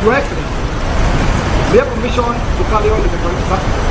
Your Excellency, we have permission to carry on the economic circuit.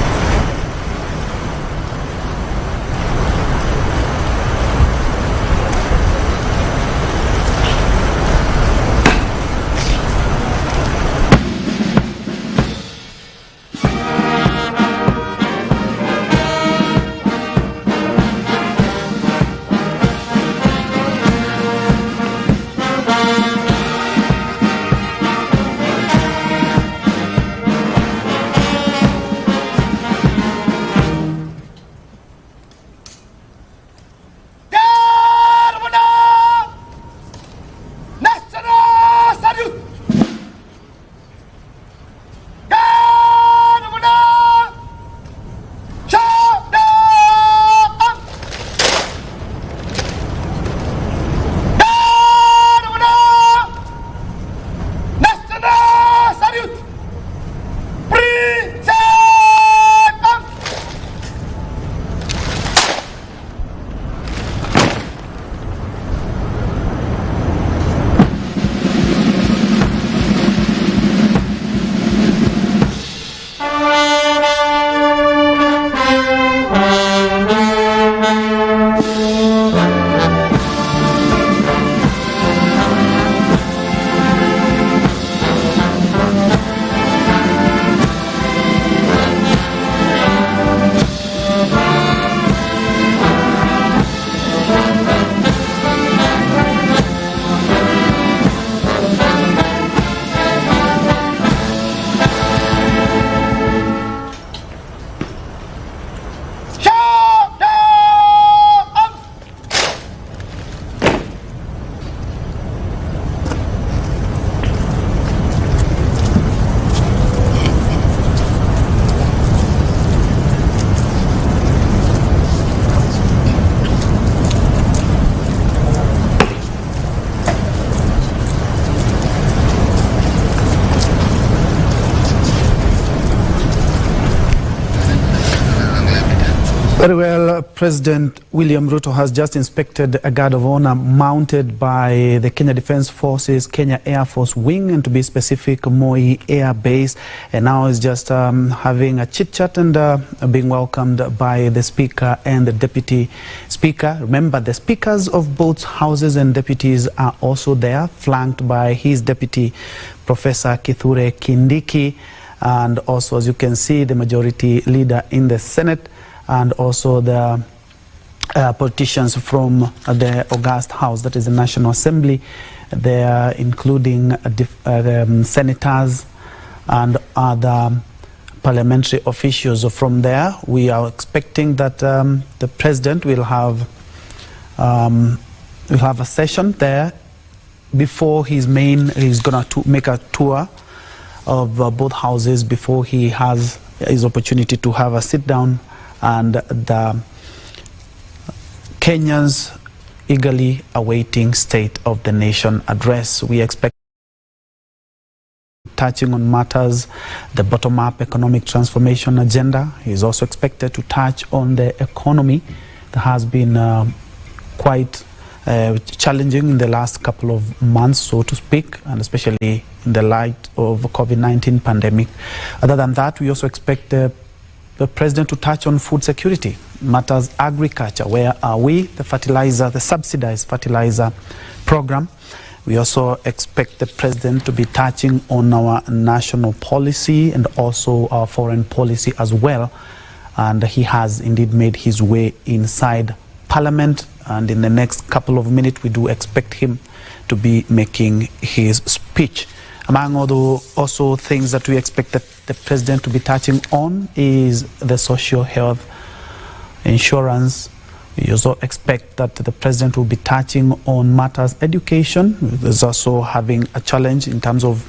Very well, President William Ruto has just inspected a guard of honor mounted by the Kenya Defence Forces, Kenya Air Force Wing, and to be specific, Moi Air Base, and now is just having a chit-chat and being welcomed by the Speaker and the Deputy Speaker. Remember, the Speakers of both Houses and Deputies are also there, flanked by his Deputy, Professor Kithure Kindiki, and also, as you can see, the Majority Leader in the Senate, and also the politicians from the August House, that is the National Assembly. They are including senators and other parliamentary officials. From there, we are expecting that the President will have a session there before he's going to make a tour of both houses before he has his opportunity to have a sit down. And the Kenyans eagerly awaiting State of the Nation address. We expect touching on matters, the bottom-up economic transformation agenda. He is also expected to touch on the economy that has been quite challenging in the last couple of months, so to speak, and especially in the light of the COVID-19 pandemic. Other than that, we also expect the President to touch on food security, matters agriculture. Where are we? The fertilizer, the subsidized fertilizer program. We also expect the President to be touching on our national policy and also our foreign policy as well. And he has indeed made his way inside Parliament. And in the next couple of minutes, we do expect him to be making his speech. Among other also things that we expect that the President to be touching on is the social health insurance. We also expect that the President will be touching on matters education. There's also having a challenge in terms of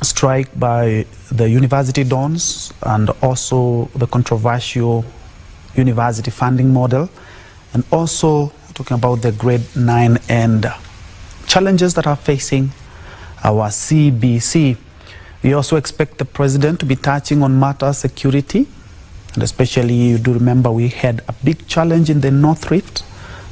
strike by the university dons and also the controversial university funding model, and also talking about the grade 9 and challenges that are facing our CBC. We also expect the President to be touching on matters security, and especially, you do remember we had a big challenge in the North Rift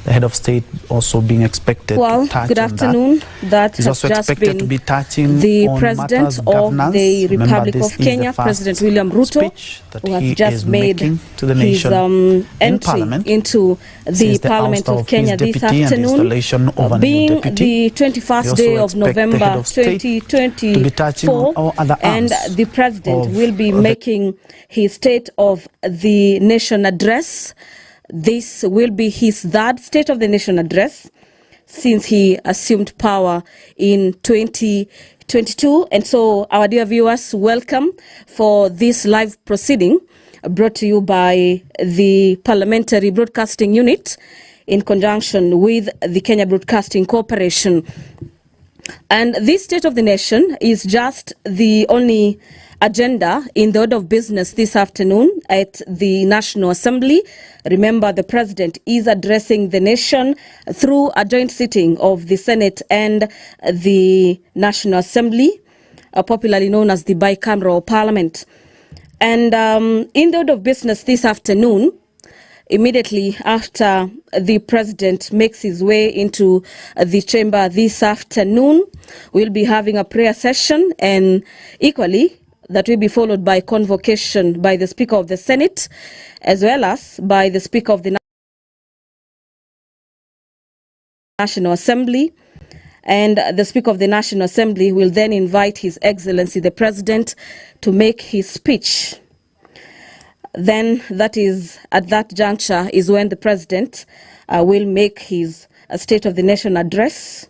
the head of state also being expected to touch good afternoon. That He's has also just expected been to be touching the on President of the Republic of Kenya, President William Ruto, who has just made to the his entry into the Parliament of Kenya this afternoon, being the 21st day of November 2024, and the President will be making his State of the Nation address. This will be his third State of the Nation address since he assumed power in 2022. And so, our dear viewers, welcome for this live proceeding brought to you by the Parliamentary Broadcasting Unit in conjunction with the Kenya Broadcasting Corporation. And this State of the Nation is just the only agenda in the order of business this afternoon at the National Assembly. Remember, the President is addressing the nation through a joint sitting of the Senate and the National Assembly, popularly known as the bicameral parliament. And in the order of business this afternoon, immediately after the President makes his way into the chamber this afternoon, we'll be having a prayer session, and equally that will be followed by convocation by the Speaker of the Senate as well as by the Speaker of the National Assembly. And the Speaker of the National Assembly will then invite His Excellency the President to make his speech. Then that is, at that juncture is when the President will make his State of the Nation address.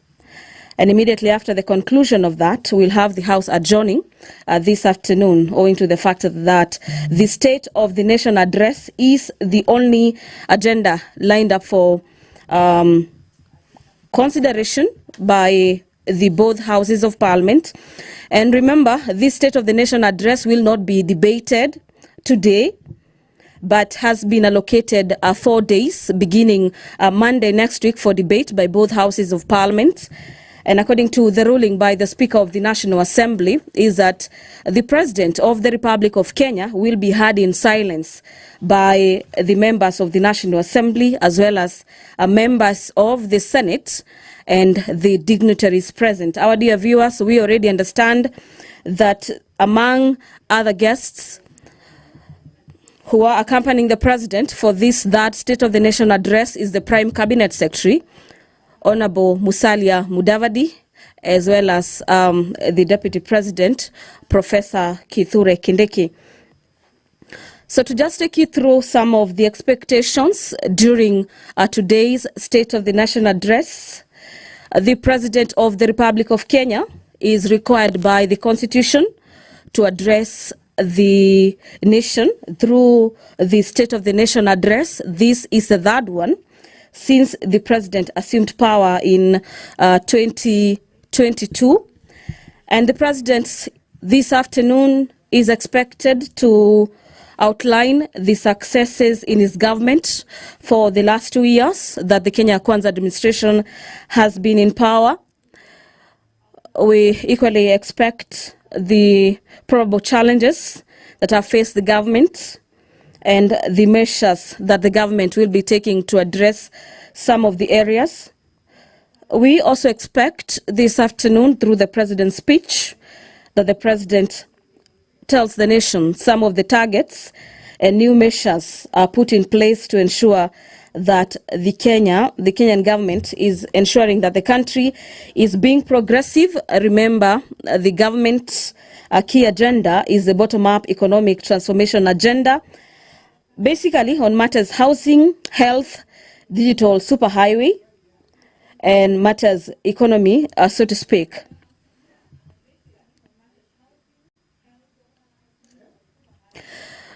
And immediately after the conclusion of that, we'll have the House adjourning this afternoon, owing to the fact that the State of the Nation address is the only agenda lined up for consideration by the both houses of Parliament. And remember, this State of the Nation address will not be debated today, but has been allocated 4 days, beginning Monday next week, for debate by both houses of Parliament. And according to the ruling by the Speaker of the National Assembly, is that the President of the Republic of Kenya will be heard in silence by the members of the National Assembly as well as members of the Senate and the dignitaries present. Our dear viewers, we already understand that among other guests who are accompanying the President for this third State of the Nation address is the Prime Cabinet Secretary, Honorable Musalia Mudavadi, as well as the Deputy President, Professor Kithure Kindiki. So to just take you through some of the expectations during today's State of the Nation address, the President of the Republic of Kenya is required by the Constitution to address the nation through the State of the Nation address. This is the third one since the President assumed power in 2022. And the President this afternoon is expected to outline the successes in his government for the last 2 years that the Kenya Kwanza administration has been in power. We equally expect the probable challenges that have faced the government and the measures that the government will be taking to address some of the areas. We also expect this afternoon, through the President's speech, that the President tells the nation some of the targets and new measures are put in place to ensure that the Kenyan government is ensuring that the country is being progressive. Remember, the government's key agenda is the bottom-up economic transformation agenda, basically on matters housing, health, digital superhighway, and matters economy, so to speak.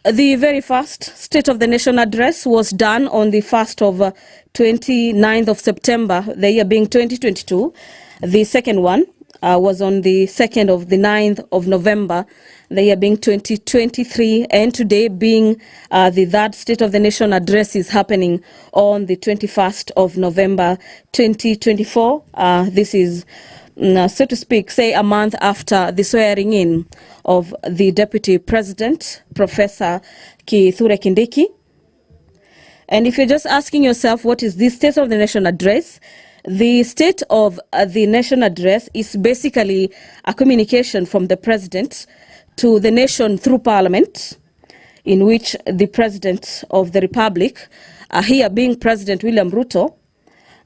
The very first State of the Nation address was done on the 1st of 29th of September, the year being 2022. The second one was on the 2nd of the 9th of November, the year being 2023, and today being the third State of the Nation address is happening on the 21st of November 2024. This is, so to speak, say a month after the swearing in of the Deputy President, Professor Kithure Kindiki. And if you're just asking yourself, what is the State of the Nation address? The State of the Nation address is basically a communication from the President to the nation through Parliament, in which the President of the Republic, here being President William Ruto,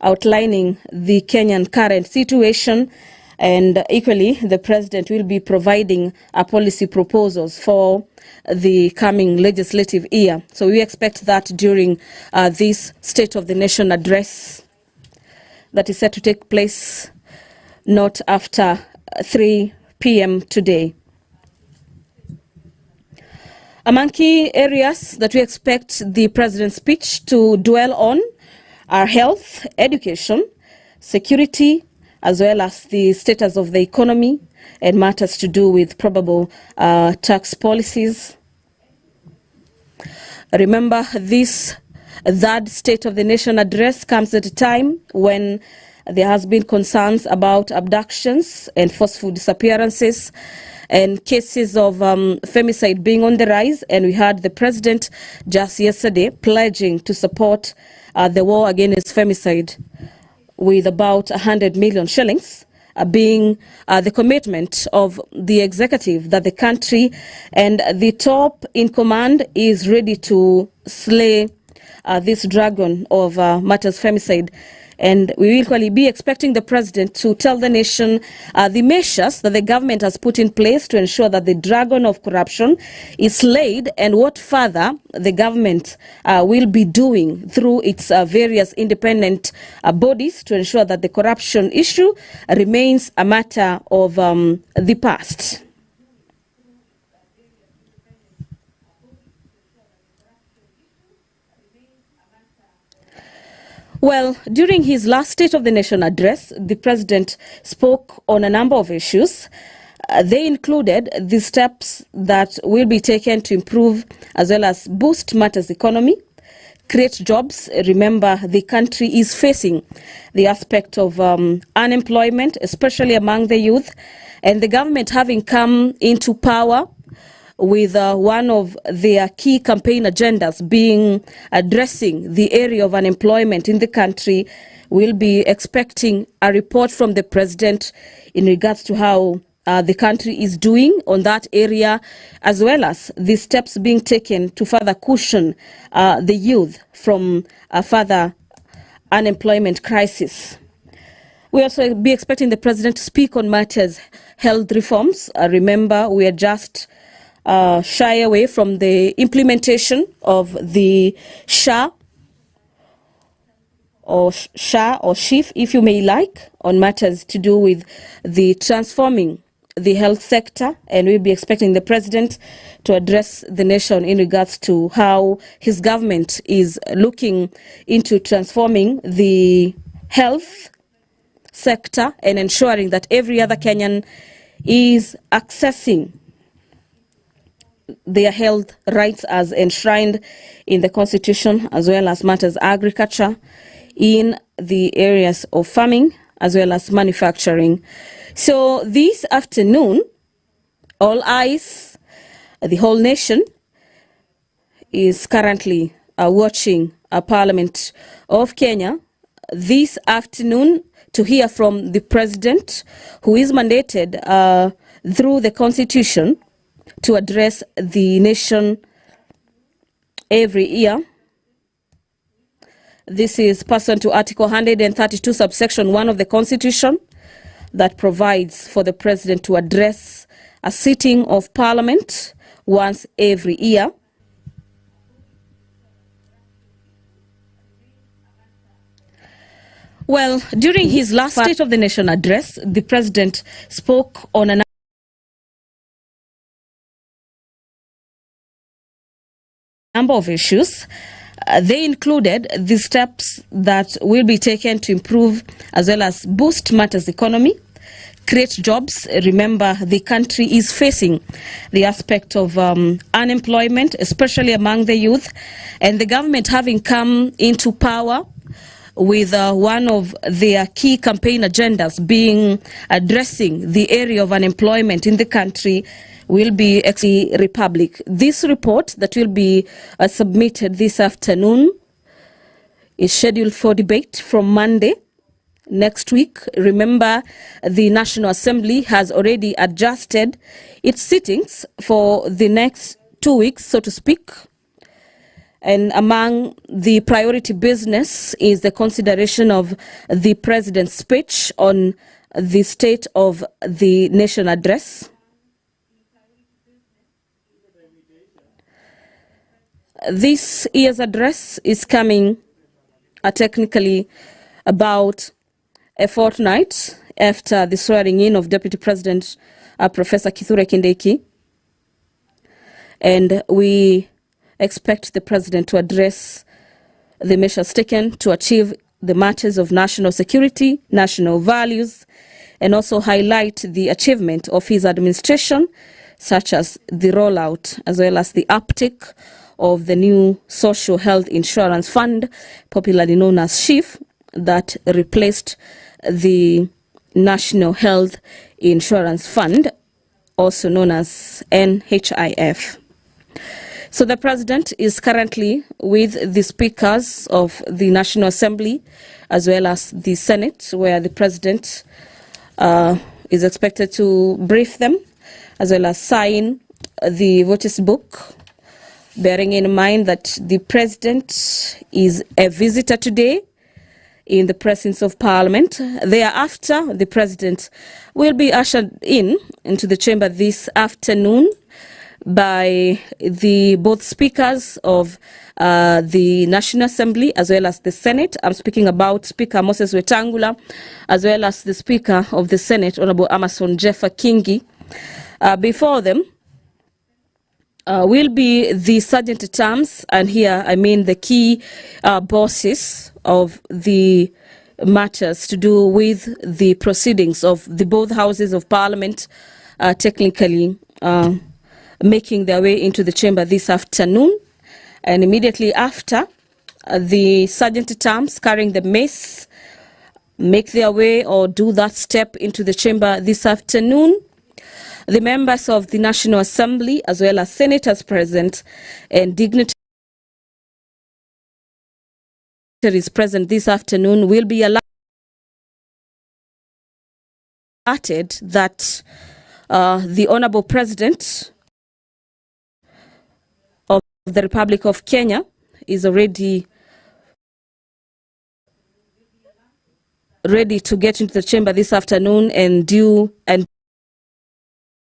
outlining the Kenyan current situation, and equally the President will be providing policy proposals for the coming legislative year. So we expect that during this State of the Nation address that is set to take place not after 3 p.m. today. Among key areas that we expect the President's speech to dwell on are health, education, security, as well as the status of the economy and matters to do with probable tax policies. Remember, this third State of the Nation address comes at a time when there has been concerns about abductions and forceful disappearances and cases of femicide being on the rise. And we heard the President just yesterday pledging to support the war against femicide with about 100 million shillings being the commitment of the executive that the country and the top in command is ready to slay this dragon of matters femicide. And we will equally be expecting the President to tell the nation the measures that the government has put in place to ensure that the dragon of corruption is slayed, and what further the government will be doing through its various independent bodies to ensure that the corruption issue remains a matter of the past. Well, during his last State of the Nation address, the President spoke on a number of issues. They included the steps that will be taken to improve as well as boost matters economy, create jobs. Remember, the country is facing the aspect of unemployment, especially among the youth, and the government having come into power with one of their key campaign agendas being addressing the area of unemployment in the country. We'll be expecting a report from the President in regards to how the country is doing on that area, as well as the steps being taken to further cushion the youth from a further unemployment crisis. We also be expecting the President to speak on matters health reforms. Remember, we are just shy away from the implementation of the SHA or SHIF, if you may like, on matters to do with the transforming the health sector, and we'll be expecting the President to address the nation in regards to how his government is looking into transforming the health sector and ensuring that every other Kenyan is accessing their health rights as enshrined in the Constitution, as well as matters agriculture in the areas of farming, as well as manufacturing. So this afternoon, all eyes, the whole nation is currently watching Parliament of Kenya this afternoon to hear from the President, who is mandated through the Constitution to address the nation every year. This is pursuant to Article 132, subsection 1 of the Constitution, that provides for the President to address a sitting of Parliament once every year. Well, during his last State of the Nation address, the President spoke on a number of issues. They included the steps that will be taken to improve as well as boost matters economy, create jobs. Remember, the country is facing the aspect of unemployment, especially among the youth, and the government having come into power with one of their key campaign agendas being addressing the area of unemployment in the country will be the Republic. This report that will be submitted this afternoon is scheduled for debate from Monday next week. Remember, the National Assembly has already adjusted its sittings for the next 2 weeks, so to speak. And among the priority business is the consideration of the President's speech on the State of the Nation address. This year's address is coming technically about a fortnight after the swearing in of Deputy President Professor Kithure Kindiki. And we expect the President to address the measures taken to achieve the matters of national security, national values, and also highlight the achievement of his administration, such as the rollout as well as the uptake of the new Social Health Insurance Fund, popularly known as SHIF, that replaced the National Health Insurance Fund, also known as NHIF. So the President is currently with the speakers of the National Assembly as well as the Senate, where the President is expected to brief them as well as sign the voters' book, bearing in mind that the President is a visitor today in the presence of Parliament. Thereafter, the President will be ushered into the chamber this afternoon by both speakers of the National Assembly as well as the Senate. I'm speaking about Speaker Moses Wetangula as well as the Speaker of the Senate, Honorable Amason Jeffa Kingi. Before them will be the Sergeant at Arms, and here I mean the key bosses of the matters to do with the proceedings of the both houses of Parliament, technically making their way into the chamber this afternoon. And immediately after, the Sergeant at Arms carrying the mace make their way or do that step into the chamber this afternoon. The members of the National Assembly as well as senators present and dignitaries present this afternoon will be allotted that the Honorable President of the Republic of Kenya is already ready to get into the chamber this afternoon and do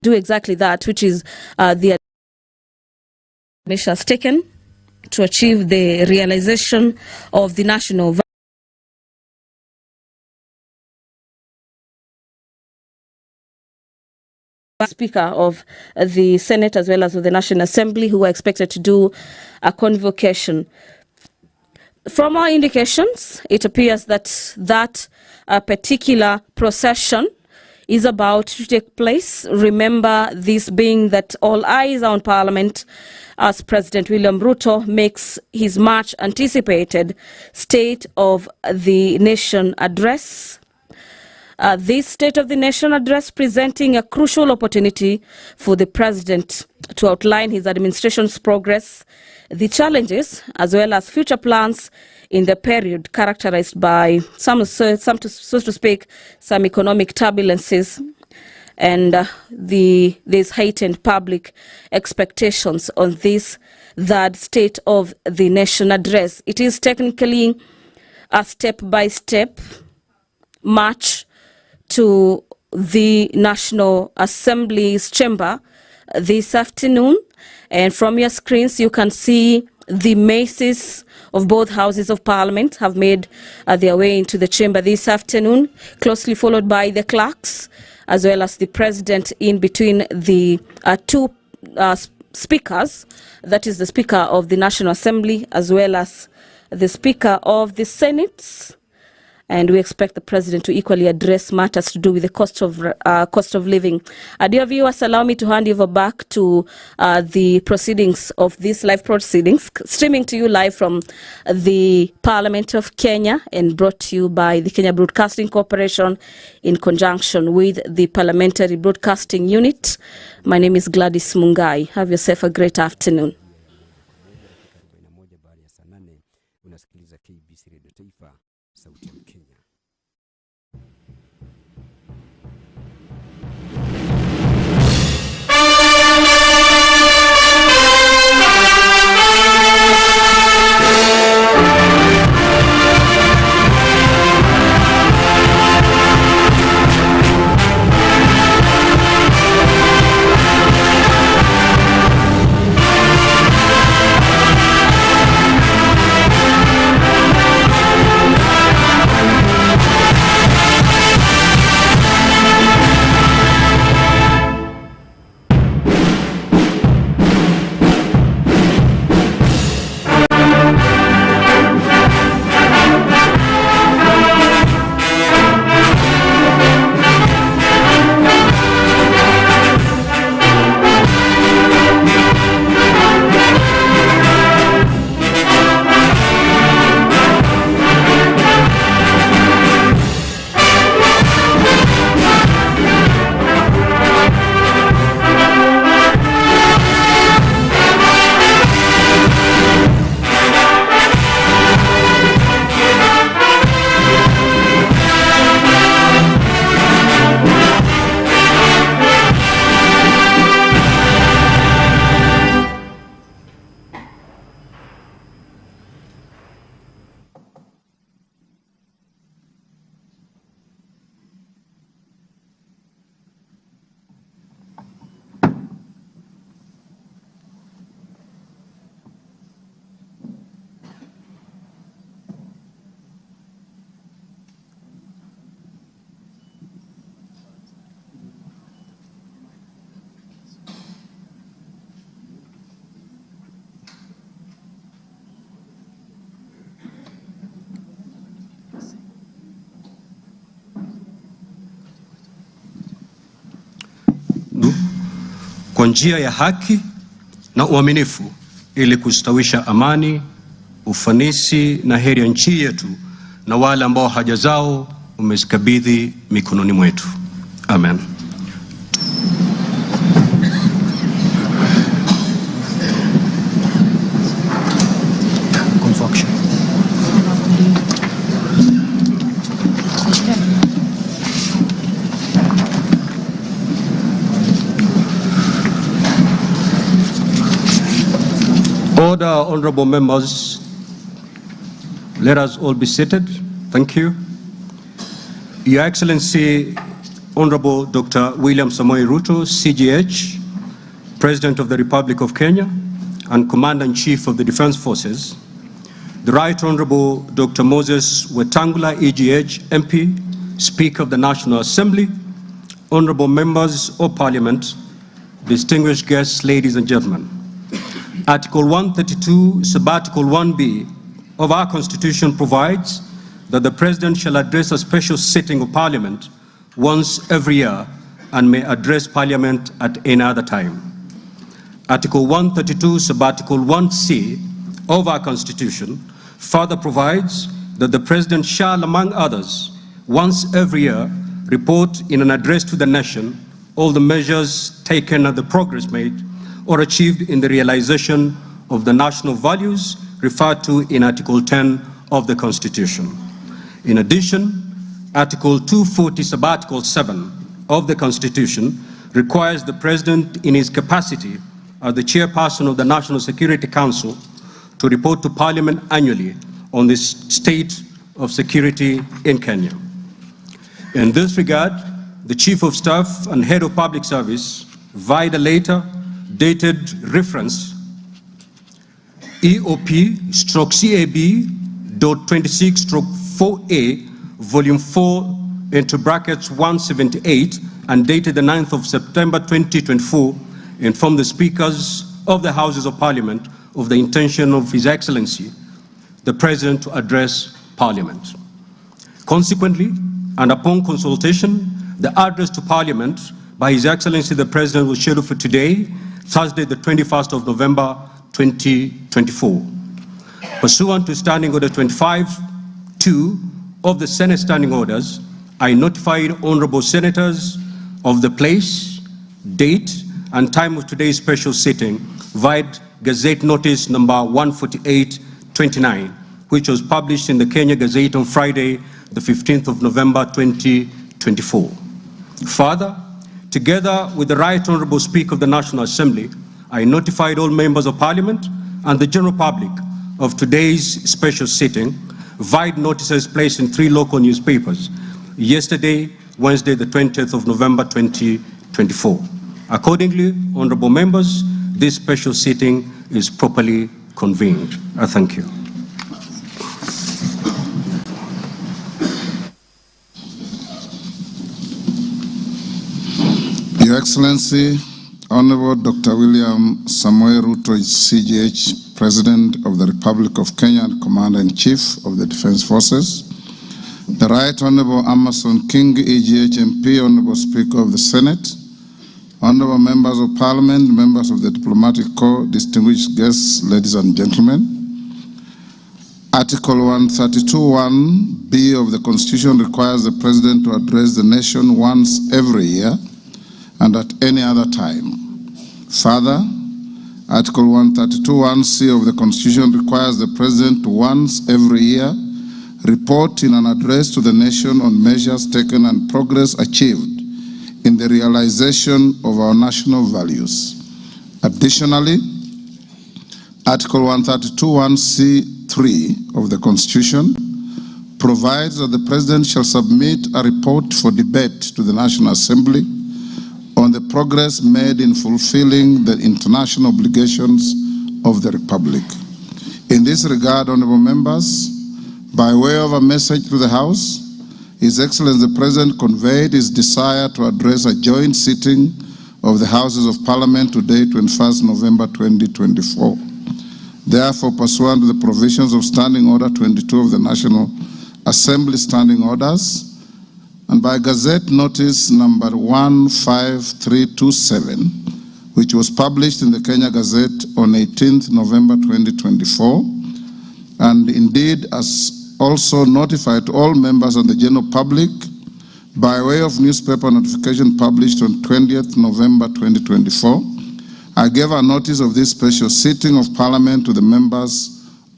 exactly that, which is the measures taken to achieve the realization of the national Speaker of the Senate as well as of the National Assembly, who are expected to do a convocation. From our indications, it appears that particular procession is about to take place. Remember, this being that all eyes are on Parliament as President William Ruto makes his much anticipated State of the Nation address. This State of the Nation address presenting a crucial opportunity for the President to outline his administration's progress, the challenges, as well as future plans in the period characterized by so to speak, some economic turbulences, and there's heightened public expectations on this third State of the Nation address. It is technically a step-by-step march to the National Assembly's chamber this afternoon. And from your screens, you can see the maces of both houses of Parliament have made their way into the chamber this afternoon, closely followed by the clerks, as well as the President in between the two speakers, that is the Speaker of the National Assembly, as well as the Speaker of the Senate. And we expect the President to equally address matters to do with the cost of living. Dear viewers, allow me to hand you over back to the proceedings of these live proceedings, streaming to you live from the Parliament of Kenya and brought to you by the Kenya Broadcasting Corporation in conjunction with the Parliamentary Broadcasting Unit. My name is Gladys Mungai. Have yourself a great afternoon. Unasikiliza KBC Radio Taifa, sauti ya Kenya. Kwa njia ya haki na uaminifu ili kustawisha amani, ufanisi na heri ya nchi yetu na wale ambao haja zao umezikabidhi mikononi mwetu. Amen. Order, honorable members. Let us all be seated. Thank you. Your Excellency, Honorable Dr. William Ruto, CGH, President of the Republic of Kenya and Commander-in-Chief of the Defense Forces, the Right Honorable Dr. Moses Wetangula, EGH, MP, Speaker of the National Assembly, honorable members of Parliament, distinguished guests, ladies and gentlemen. Article 132, Subarticle 1B of our Constitution provides that the President shall address a special sitting of Parliament once every year and may address Parliament at any other time. Article 132, Subarticle 1C of our Constitution further provides that the President shall, among others, once every year report in an address to the nation all the measures taken and the progress made or achieved in the realization of the national values referred to in Article 10 of the Constitution. In addition, Article 240, Subarticle 7 of the Constitution requires the President in his capacity as the chairperson of the National Security Council to report to Parliament annually on the state of security in Kenya. In this regard, the Chief of Staff and Head of Public Service, via the letter dated reference EOP/CAB.26/4A, Volume 4, into brackets 178, and dated the 9th of September 2024, informed the Speakers of the Houses of Parliament of the intention of His Excellency, the President, to address Parliament. Consequently, and upon consultation, the address to Parliament by His Excellency the President was scheduled for today, Thursday, the 21st of November, 2024. Pursuant to Standing Order 25-2 of the Senate Standing Orders, I notified honorable senators of the place, date, and time of today's special sitting via Gazette Notice number 148/29, which was published in the Kenya Gazette on Friday, the 15th of November 2024. Further, together with the Right Honourable Speaker of the National Assembly, I notified all members of Parliament and the general public of today's special sitting via notices placed in 3 local newspapers yesterday, Wednesday, the 20th of November 2024. Accordingly, honourable members, this special sitting is properly convened. I thank you. Your Excellency, Honourable Dr. William Ruto, CGH, President of the Republic of Kenya and Commander-in-Chief of the Defence Forces, the Right Honourable Amason King, EGH MP, Honourable Speaker of the Senate, Honourable Members of Parliament, members of the Diplomatic Corps, distinguished guests, ladies and gentlemen, Article 132(1)(b) of the Constitution requires the President to address the nation once every year and at any other time. Further, Article 132(1)(c) of the Constitution requires the President to once every year report in an address to the nation on measures taken and progress achieved in the realization of our national values. Additionally, Article 132(1)(c)(3) of the Constitution provides that the President shall submit a report for debate to the National Assembly on the progress made in fulfilling the international obligations of the Republic. In this regard, honourable members, by way of a message to the House, His Excellency the President conveyed his desire to address a joint sitting of the Houses of Parliament today, 21st November 2024. Therefore, pursuant to the provisions of Standing Order 22 of the National Assembly Standing Orders, and by Gazette Notice number 15327, which was published in the Kenya Gazette on 18th November 2024, and indeed as also notified to all members and the general public by way of newspaper notification published on 20th November 2024, I gave a notice of this special sitting of Parliament to the members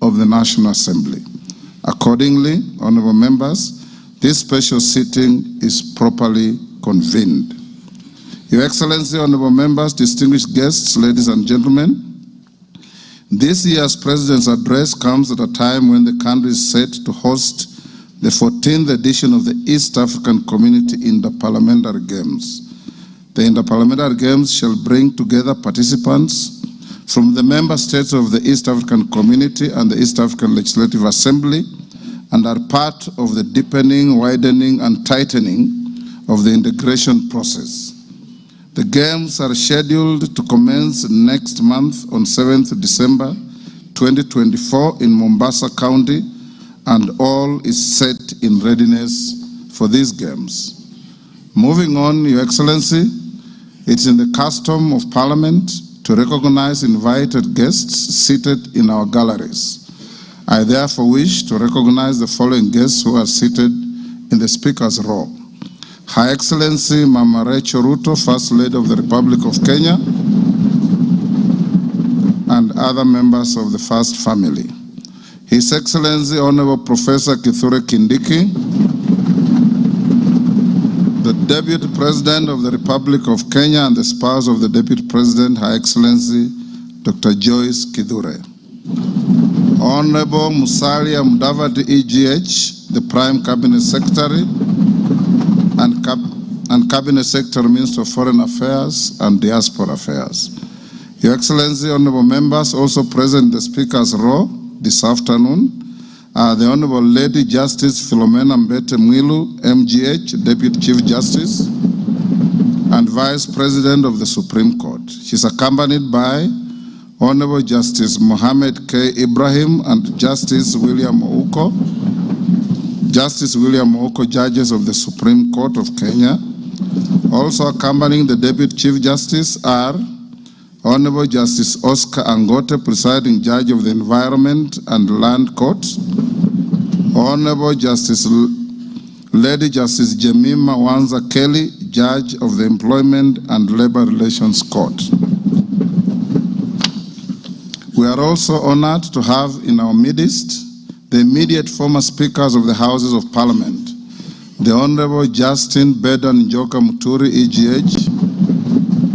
of the National Assembly. Accordingly, honourable members, this special sitting is properly convened. Your Excellency, honourable members, distinguished guests, ladies and gentlemen, this year's President's address comes at a time when the country is set to host the 14th edition of the East African Community Interparliamentary Games. The Interparliamentary Games shall bring together participants from the member states of the East African Community and the East African Legislative Assembly, and are part of the deepening, widening, and tightening of the integration process. The Games are scheduled to commence next month on 7th December 2024 in Mombasa County, and all is set in readiness for these Games. Moving on, Your Excellency, it's in the custom of Parliament to recognize invited guests seated in our galleries. I therefore wish to recognize the following guests who are seated in the Speaker's row. Her Excellency Mama Rachel Ruto, First Lady of the Republic of Kenya, and other members of the First Family. His Excellency Honorable Professor Kithure Kindiki, the Deputy President of the Republic of Kenya and the spouse of the Deputy President, Her Excellency Dr. Joyce Kithure. Honorable Musalia Mudavadi, EGH, the Prime Cabinet Secretary and Cabinet Secretary, Minister of Foreign Affairs and Diaspora Affairs. Your Excellency, honorable members, also present in the Speaker's row this afternoon are the Honorable Lady Justice Philomena Mbete Mwilu, MGH, Deputy Chief Justice and Vice President of the Supreme Court. She's accompanied by Honorable Justice Mohammed K. Ibrahim and Justice William Ouko, judges of the Supreme Court of Kenya. Also accompanying the Deputy Chief Justice are Honorable Justice Oscar Angote, presiding judge of the Environment and Land Court, Honorable Justice Lady Justice Jemima Wanza Kelly, judge of the Employment and Labor Relations Court. We are also honored to have in our midst the immediate former speakers of the Houses of Parliament, the Honorable Justin Bedan Njoka Muturi, EGH,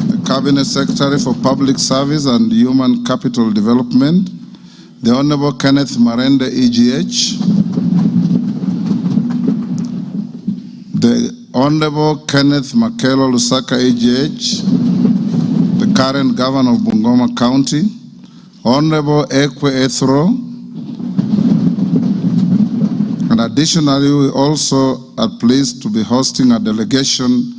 the Cabinet Secretary for Public Service and Human Capital Development, the Honorable Kenneth Marende, EGH, the Honorable Kenneth Makelo Lusaka, EGH, the current Governor of Bungoma County, Honorable Ekwe Ethro, and additionally, we also are pleased to be hosting a delegation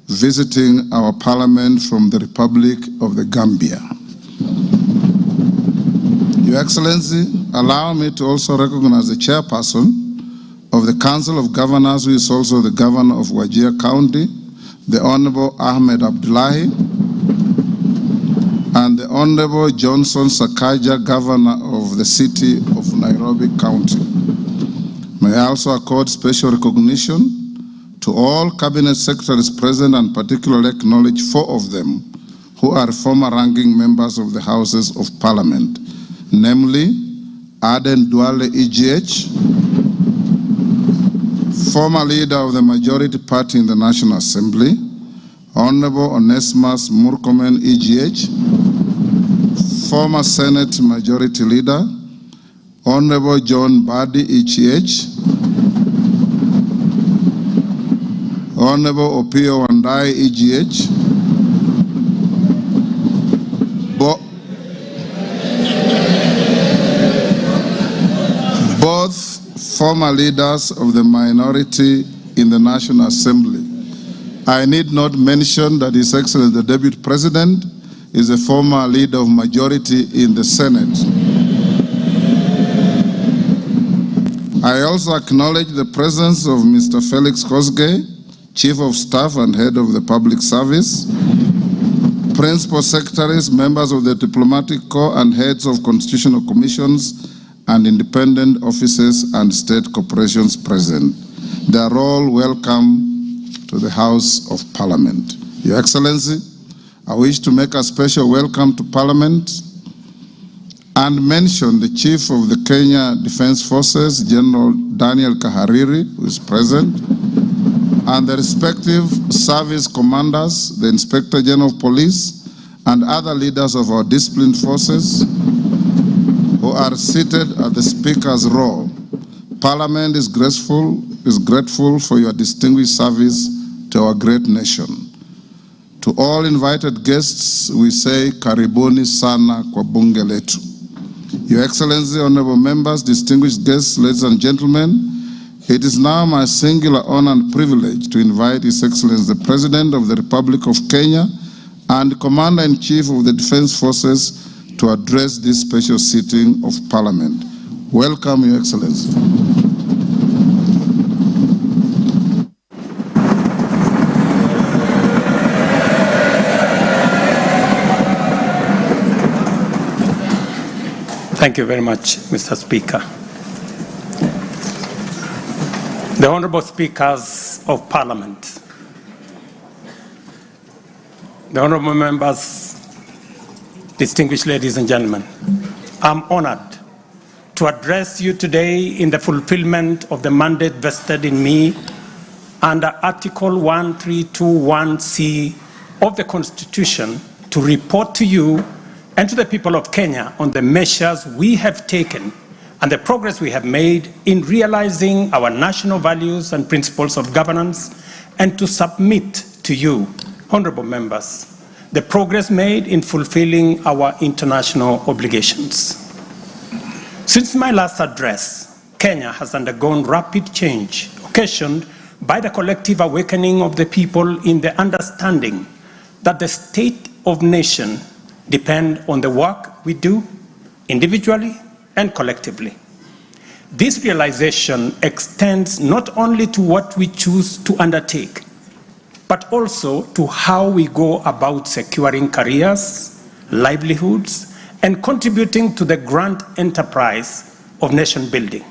visiting our Parliament from the Republic of the Gambia. Your Excellency, allow me to also recognize the chairperson of the Council of Governors, who is also the Governor of Wajir County, the Honorable Ahmed Abdullahi, and the Honorable Johnson Sakaja, Governor of the City of Nairobi County. May I also accord special recognition to all Cabinet Secretaries present, and particularly acknowledge 4 of them who are former ranking members of the Houses of Parliament, namely Aden Duale, EGH, former leader of the majority party in the National Assembly, Honorable Onesimus Murkomen, EGH, former Senate Majority Leader, Honorable John Badi, EGH, Honorable Opio Wandai, EGH, both former leaders of the minority in the National Assembly. I need not mention that His Excellency the Deputy President is a former leader of majority in the Senate. I also acknowledge the presence of Mr. Felix Kosgei, Chief of Staff and Head of the Public Service, Principal Secretaries, members of the Diplomatic Corps, and heads of constitutional commissions and independent offices and state corporations present. They are all welcome to the House of Parliament. Your Excellency, I wish to make a special welcome to Parliament and mention the Chief of the Kenya Defense Forces, General Daniel Kahariri, who is present, and the respective service commanders, the Inspector General of Police, and other leaders of our disciplined forces who are seated at the Speaker's row. Parliament is grateful for your distinguished service to our great nation. To all invited guests, we say, Karibuni sana kwa bunge letu. Your Excellency, honorable members, distinguished guests, ladies and gentlemen, it is now my singular honor and privilege to invite His Excellency the President of the Republic of Kenya and Commander-in-Chief of the Defense Forces to address this special sitting of Parliament. Welcome, Your Excellency. Thank you very much, Mr. Speaker. The Honorable Speakers of Parliament, the Honorable Members, distinguished ladies and gentlemen, I'm honored to address you today in the fulfillment of the mandate vested in me under Article 1321C of the Constitution to report to you and to the people of Kenya on the measures we have taken and the progress we have made in realizing our national values and principles of governance, and to submit to you, honorable members, the progress made in fulfilling our international obligations. Since my last address, Kenya has undergone rapid change, occasioned by the collective awakening of the people in the understanding that the state of nation depends on the work we do individually and collectively. This realization extends not only to what we choose to undertake, but also to how we go about securing careers, livelihoods, and contributing to the grand enterprise of nation building.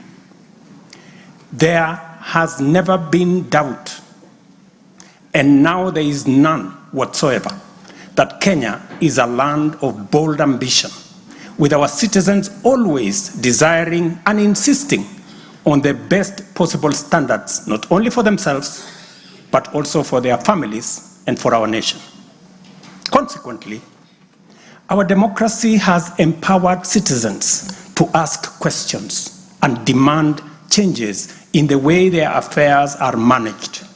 There has never been doubt, and now there is none whatsoever, that Kenya is a land of bold ambition, with our citizens always desiring and insisting on the best possible standards, not only for themselves, but also for their families and for our nation. Consequently, our democracy has empowered citizens to ask questions and demand changes in the way their affairs are managed,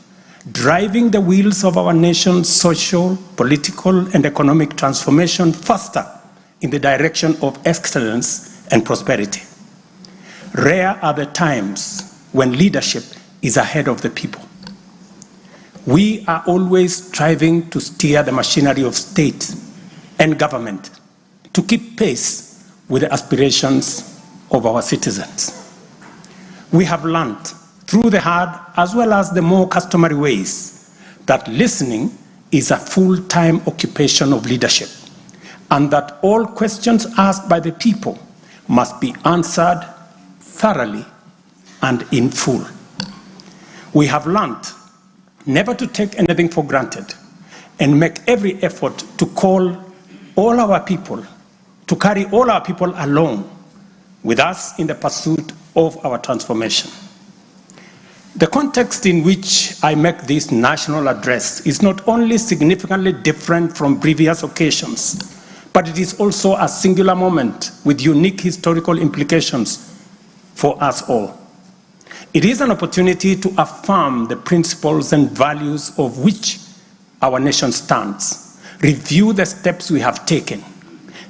driving the wheels of our nation's social, political, and economic transformation faster in the direction of excellence and prosperity. Rare are the times when leadership is ahead of the people. We are always striving to steer the machinery of state and government to keep pace with the aspirations of our citizens. We have learned through the hard as well as the more customary ways that listening is a full-time occupation of leadership, and that all questions asked by the people must be answered thoroughly and in full. We have learned never to take anything for granted and make every effort to call all our people, to carry all our people along with us in the pursuit of our transformation. The context in which I make this national address is not only significantly different from previous occasions, but it is also a singular moment with unique historical implications for us all. It is an opportunity to affirm the principles and values of which our nation stands, review the steps we have taken,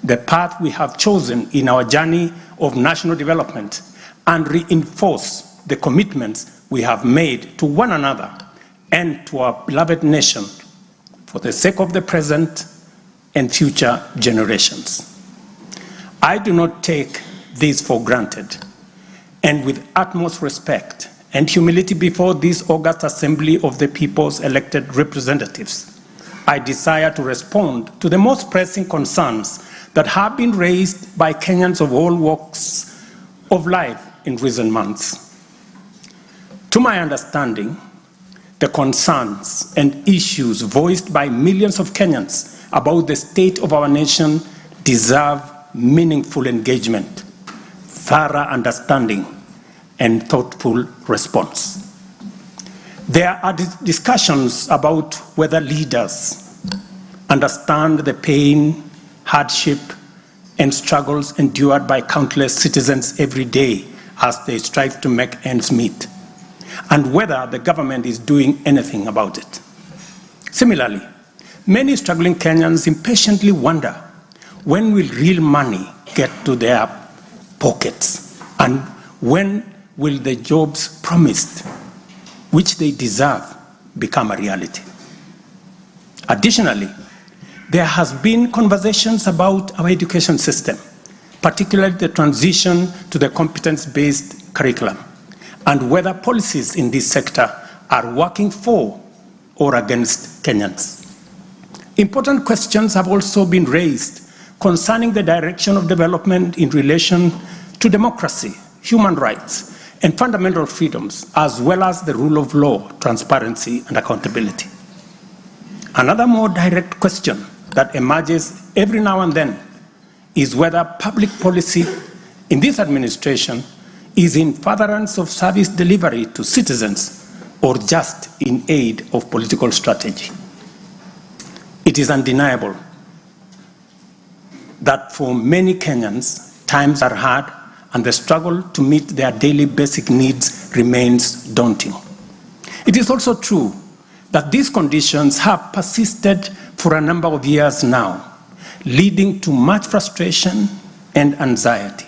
the path we have chosen in our journey of national development, and reinforce the commitments we have made to one another and to our beloved nation for the sake of the present and future generations. I do not take this for granted, and with utmost respect and humility before this august assembly of the people's elected representatives, I desire to respond to the most pressing concerns that have been raised by Kenyans of all walks of life in recent months. To my understanding, the concerns and issues voiced by millions of Kenyans about the state of our nation deserve meaningful engagement, thorough understanding, and thoughtful response. There are discussions about whether leaders understand the pain, hardship, and struggles endured by countless citizens every day as they strive to make ends meet, and whether the government is doing anything about it. Similarly, many struggling Kenyans impatiently wonder, when will real money get to their pockets, and when will the jobs promised, which they deserve, become a reality? Additionally, there has been conversations about our education system, particularly the transition to the competence-based curriculum, and whether policies in this sector are working for or against Kenyans. Important questions have also been raised concerning the direction of development in relation to democracy, human rights, and fundamental freedoms, as well as the rule of law, transparency, and accountability. Another more direct question that emerges every now and then is whether public policy in this administration is in furtherance of service delivery to citizens or just in aid of political strategy. It is undeniable that for many Kenyans, times are hard and the struggle to meet their daily basic needs remains daunting. It is also true that these conditions have persisted for a number of years now, leading to much frustration and anxiety.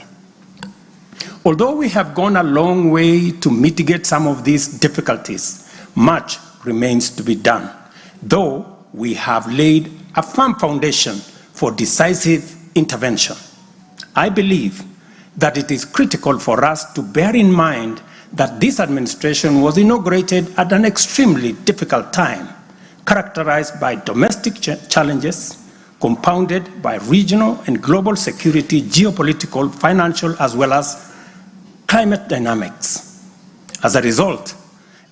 Although we have gone a long way to mitigate some of these difficulties, much remains to be done, though we have laid a firm foundation for decisive intervention. I believe that it is critical for us to bear in mind that this administration was inaugurated at an extremely difficult time, characterized by domestic challenges, compounded by regional and global security, geopolitical, financial, as well as climate dynamics. As a result,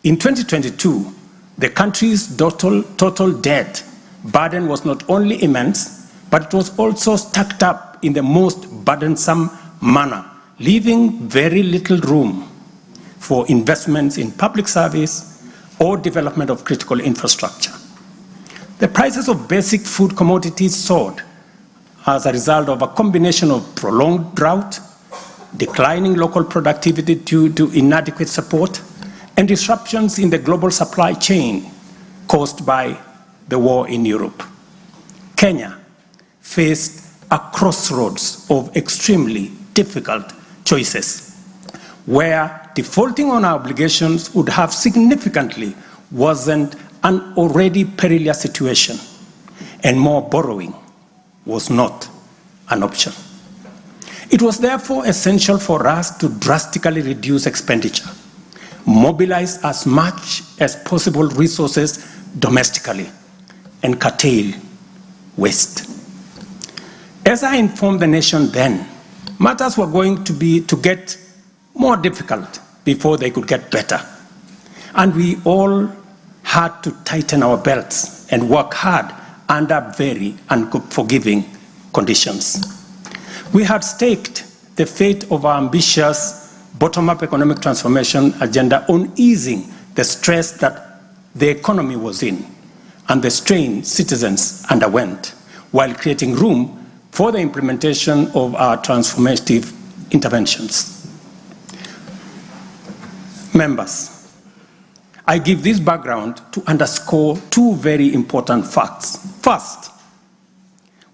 in 2022, the country's total debt burden was not only immense, but it was also stacked up up in the most burdensome manner, leaving very little room for investments in public service or development of critical infrastructure. The prices of basic food commodities soared as a result of a combination of prolonged drought, declining local productivity due to inadequate support, and disruptions in the global supply chain caused by the war in Europe. Kenya faced a crossroads of extremely difficult choices, where defaulting on our obligations would have significantly worsened an already perilous situation, and more borrowing was not an option. It was therefore essential for us to drastically reduce expenditure, mobilize as much as possible resources domestically, and curtail waste. As I informed the nation then, matters were going to get more difficult before they could get better. And we all had to tighten our belts and work hard under very unforgiving conditions. We had staked the fate of our ambitious bottom-up economic transformation agenda on easing the stress that the economy was in and the strain citizens underwent, while creating room for the implementation of our transformative interventions. Members, I give this background to underscore two very important facts. First,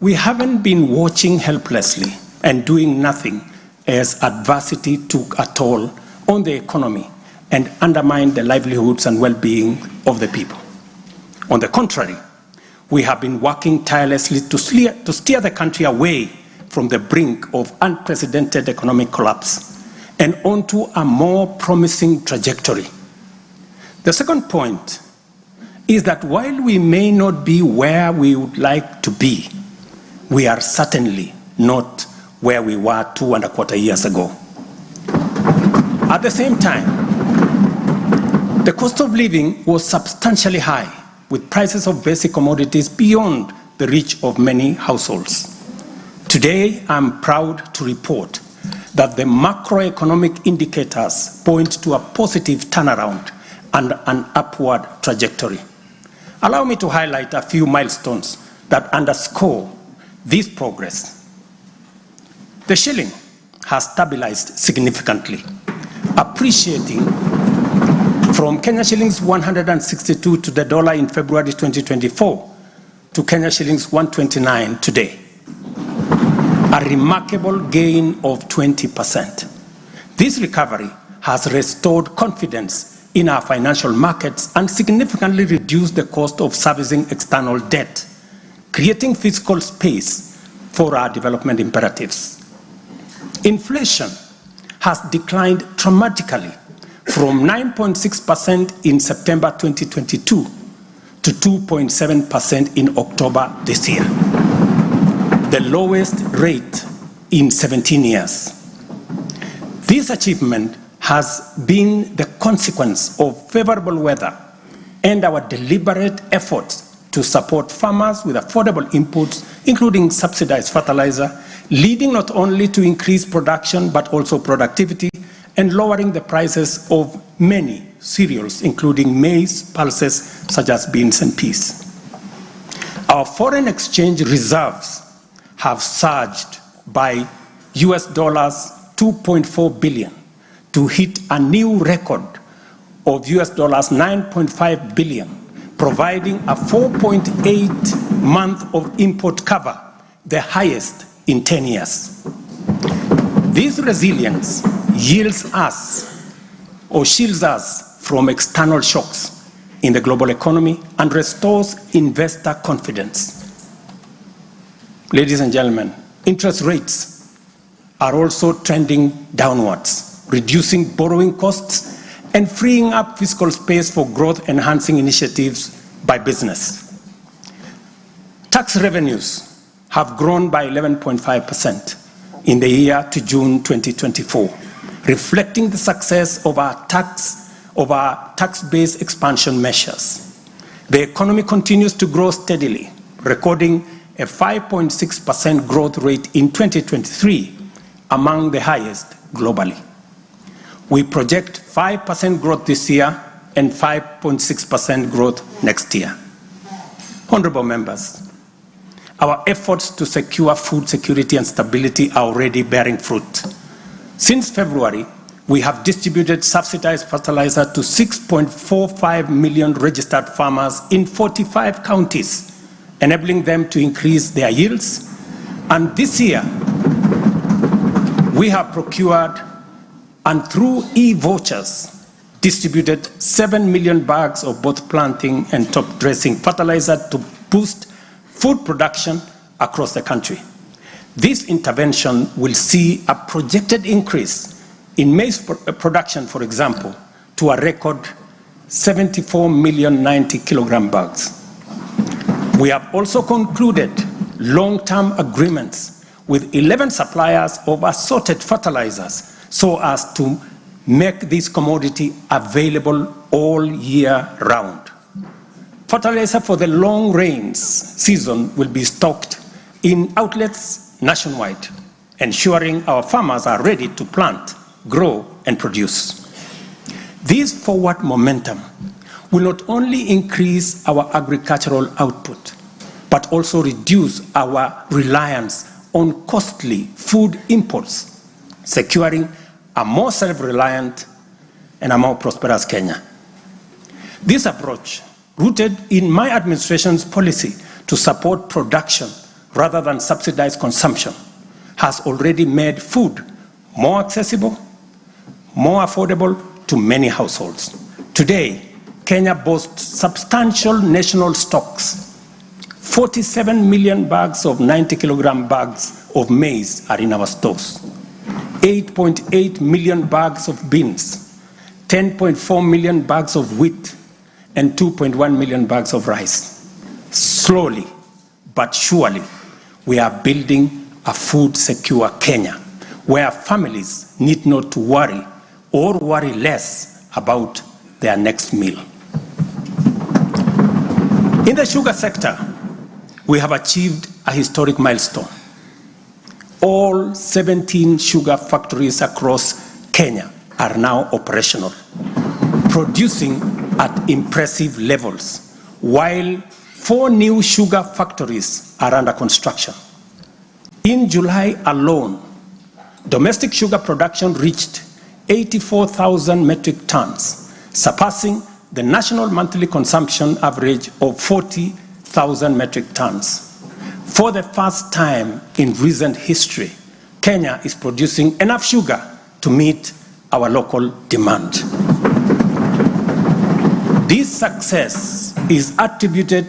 we haven't been watching helplessly and doing nothing as adversity took a toll on the economy and undermined the livelihoods and well-being of the people. On the contrary, we have been working tirelessly to steer the country away from the brink of unprecedented economic collapse and onto a more promising trajectory. The second point is that while we may not be where we would like to be, we are certainly not where we were 2.25 years ago. At the same time, the cost of living was substantially high, with prices of basic commodities beyond the reach of many households. Today, I'm proud to report that the macroeconomic indicators point to a positive turnaround and an upward trajectory. Allow me to highlight a few milestones that underscore this progress. The shilling has stabilized significantly, appreciating from Kenya shillings 162 to the dollar in February 2024 to Kenya shillings 129 today, a remarkable gain of 20%. This recovery has restored confidence in our financial markets and significantly reduced the cost of servicing external debt, creating fiscal space for our development imperatives. Inflation has declined dramatically from 9.6% in September 2022 to 2.7% in October this year, the lowest rate in 17 years. This achievement has been the consequence of favorable weather and our deliberate efforts to support farmers with affordable inputs, including subsidized fertilizer, leading not only to increased production but also productivity and lowering the prices of many cereals, including maize, pulses such as beans and peas. Our foreign exchange reserves have surged by US dollars 2.4 billion to hit a new record of US dollars 9.5 billion, providing a 4.8 month of import cover, the highest in 10 years. This resilience yields us or shields us from external shocks in the global economy and restores investor confidence. Ladies and gentlemen, interest rates are also trending downwards, reducing borrowing costs and freeing up fiscal space for growth-enhancing initiatives by business. Tax revenues have grown by 11.5% in the year to June 2024, reflecting the success of our tax-based expansion measures. The economy continues to grow steadily, recording a 5.6% growth rate in 2023, among the highest globally. We project 5% growth this year and 5.6% growth next year. Honorable members, our efforts to secure food security and stability are already bearing fruit. Since February, we have distributed subsidized fertilizer to 6.45 million registered farmers in 45 counties, enabling them to increase their yields. And this year, we have procured and through e-vouchers distributed 7 million bags of both planting and top dressing fertilizer to boost food production across the country. This intervention will see a projected increase in maize production, for example, to a record 74 million 90 kilogram bags. We have also concluded long-term agreements with 11 suppliers of assorted fertilizers so as to make this commodity available all year round. Fertilizer for the long rains season will be stocked in outlets nationwide, ensuring our farmers are ready to plant, grow, and produce. This forward momentum will not only increase our agricultural output, but also reduce our reliance on costly food imports, securing a more self-reliant and a more prosperous Kenya. This approach, rooted in my administration's policy to support production rather than subsidize consumption, has already made food more accessible, more affordable to many households. Today, Kenya boasts substantial national stocks. 47 million bags of 90 kilogram bags of maize are in our stores. 8.8 million bags of beans, 10.4 million bags of wheat, and 2.1 million bags of rice. Slowly but surely, we are building a food-secure Kenya, where families need not to worry or worry less about their next meal. In the sugar sector, we have achieved a historic milestone. All 17 sugar factories across Kenya are now operational, producing at impressive levels, while 4 new sugar factories are under construction. In July alone, domestic sugar production reached 84,000 metric tons, surpassing the national monthly consumption average of 40,000 metric tons. For the first time in recent history, Kenya is producing enough sugar to meet our local demand. This success is attributed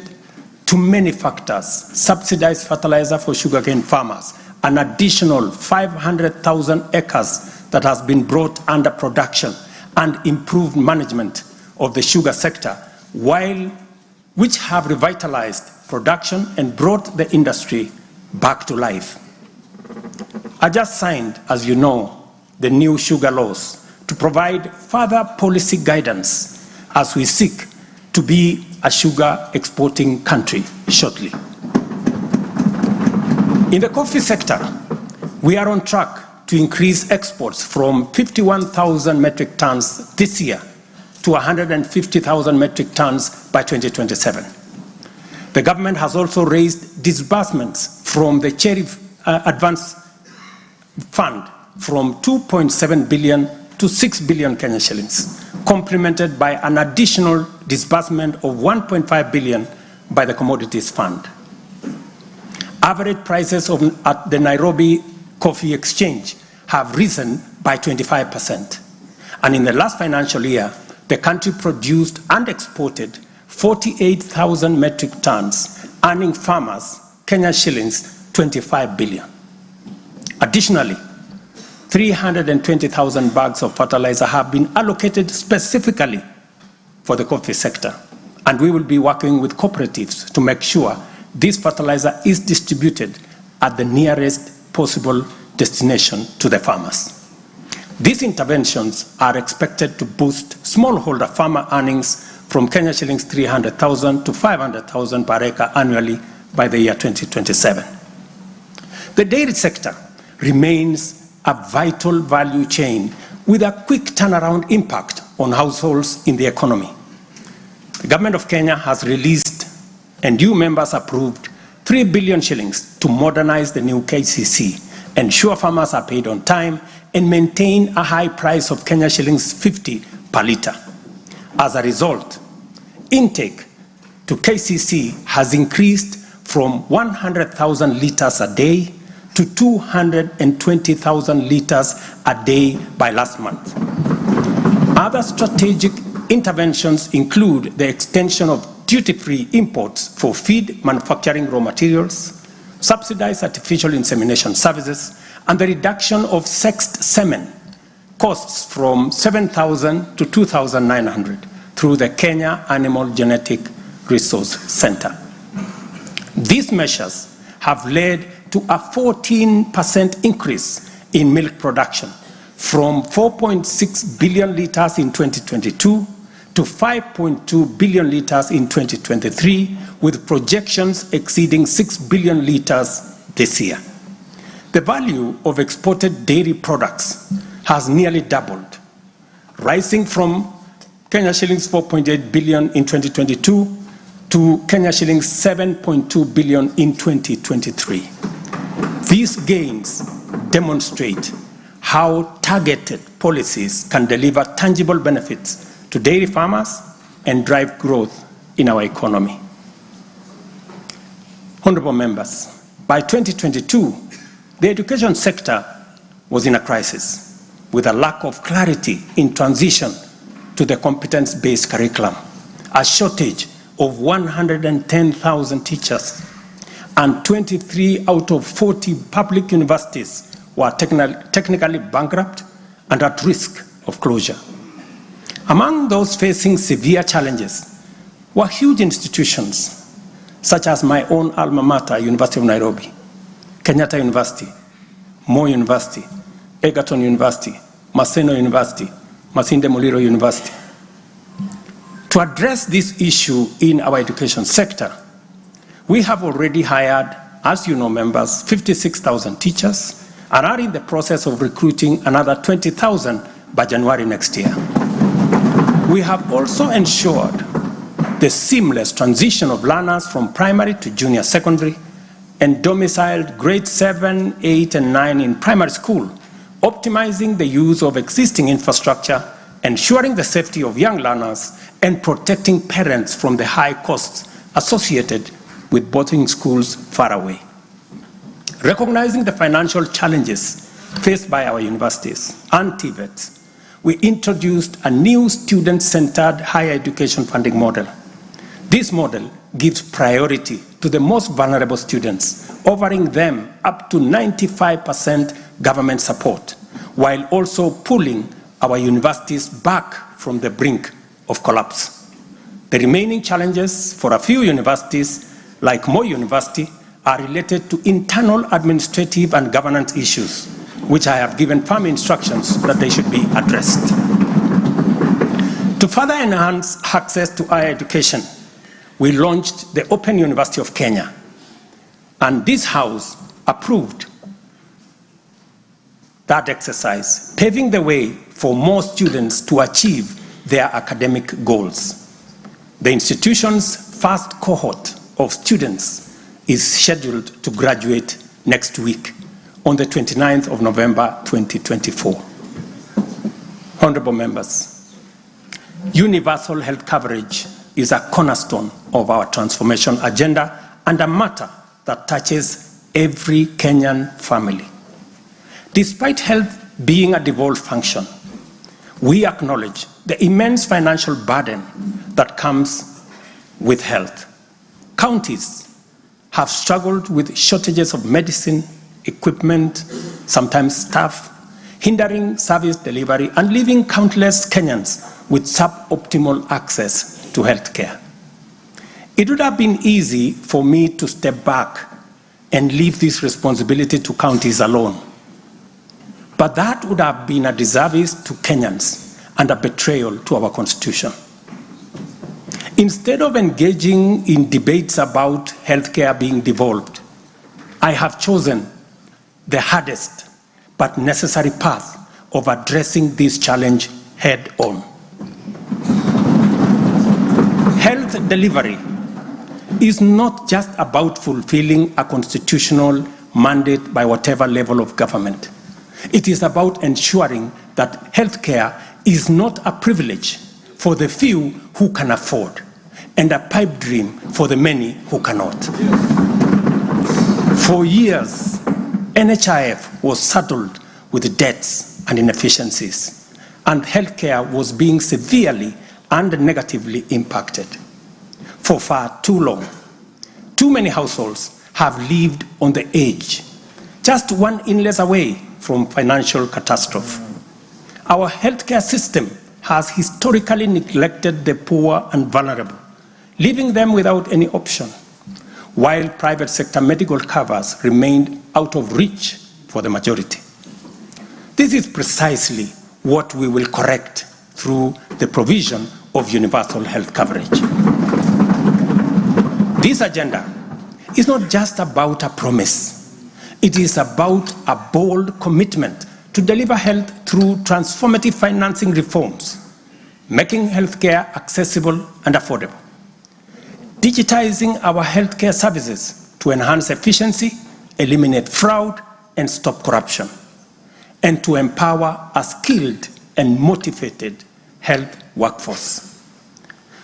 to many factors: subsidized fertilizer for sugarcane farmers, an additional 500,000 acres that has been brought under production, and improved management of the sugar sector, which have revitalized production and brought the industry back to life. I just signed, as you know, the new sugar laws to provide further policy guidance as we seek to be a sugar exporting country shortly. In the coffee sector, we are on track to increase exports from 51,000 metric tons this year to 150,000 metric tons by 2027. The government has also raised disbursements from the Cherry Advance Fund from 2.7 billion to 6 billion Kenya shillings, complemented by an additional disbursement of 1.5 billion by the Commodities Fund. Average prices at the Nairobi Coffee Exchange have risen by 25%. And in the last financial year, the country produced and exported 48,000 metric tons, earning farmers Kenya shillings 25 billion. Additionally, 320,000 bags of fertilizer have been allocated specifically for the coffee sector, and we will be working with cooperatives to make sure this fertilizer is distributed at the nearest possible destination to the farmers. These interventions are expected to boost smallholder farmer earnings from Kenya shillings 300,000 to 500,000 per acre annually by the year 2027. The dairy sector remains a vital value chain with a quick turnaround impact on households in the economy. The government of Kenya has released and you members approved 3 billion shillings to modernize the new KCC, ensure farmers are paid on time, and maintain a high price of Kenya shillings 50 per litre. As a result, intake to KCC has increased from 100,000 litres a day to 220,000 litres a day by last month. Other strategic interventions include the extension of duty-free imports for feed manufacturing raw materials, subsidized artificial insemination services, and the reduction of sexed semen costs from 7,000 to 2,900 through the Kenya Animal Genetic Resource Center. These measures have led to a 14% increase in milk production from 4.6 billion litres in 2022 to 5.2 billion litres in 2023, with projections exceeding 6 billion litres this year. The value of exported dairy products has nearly doubled, rising from Kenya shillings 4.8 billion in 2022 to Kenya shillings 7.2 billion in 2023. These gains demonstrate how targeted policies can deliver tangible benefits to dairy farmers and drive growth in our economy. Honorable members, by 2022, the education sector was in a crisis with a lack of clarity in transition to the competence-based curriculum, a shortage of 110,000 teachers, and 23 out of 40 public universities were technically bankrupt and at risk of closure. Among those facing severe challenges were huge institutions such as my own alma mater, University of Nairobi, Kenyatta University, Moi University, Egerton University, Maseno University, Masinde Muliro University. To address this issue in our education sector, we have already hired, as you know, members, 56,000 teachers and are in the process of recruiting another 20,000 by January next year. We have also ensured the seamless transition of learners from primary to junior secondary and domiciled grades 7, 8, and 9 in primary school, optimizing the use of existing infrastructure, ensuring the safety of young learners, and protecting parents from the high costs associated with boarding schools far away. Recognizing the financial challenges faced by our universities and TVETs, we introduced a new student-centered higher education funding model. This model gives priority to the most vulnerable students, offering them up to 95% government support, while also pulling our universities back from the brink of collapse. The remaining challenges for a few universities, like Moi University, are related to internal administrative and governance issues, which I have given firm instructions that they should be addressed. To further enhance access to higher education, we launched the Open University of Kenya, and this House approved that exercise, paving the way for more students to achieve their academic goals. The institution's first cohort of students is scheduled to graduate next week on the 29th of November 2024. Honorable members, universal health coverage is a cornerstone of our transformation agenda and a matter that touches every Kenyan family. Despite health being a devolved function, we acknowledge the immense financial burden that comes with health. Counties have struggled with shortages of medicine, equipment, sometimes staff, hindering service delivery and leaving countless Kenyans with suboptimal access to health care. It would have been easy for me to step back and leave this responsibility to counties alone. But that would have been a disservice to Kenyans and a betrayal to our Constitution. Instead of engaging in debates about healthcare being devolved, I have chosen the hardest but necessary path of addressing this challenge head on. Health delivery is not just about fulfilling a constitutional mandate by whatever level of government. It is about ensuring that healthcare is not a privilege for the few who can afford and a pipe dream for the many who cannot. For years, NHIF was saddled with debts and inefficiencies, and healthcare was being severely and negatively impacted. For far too long, too many households have lived on the edge, just one illness away from financial catastrophe. Our healthcare system has historically neglected the poor and vulnerable, leaving them without any option, while private sector medical covers remained out of reach for the majority. This is precisely what we will correct through the provision of universal health coverage. This agenda is not just about a promise. It is about a bold commitment to deliver health through transformative financing reforms, making healthcare accessible and affordable, digitizing our healthcare services to enhance efficiency, eliminate fraud, and stop corruption, and to empower a skilled and motivated health workforce.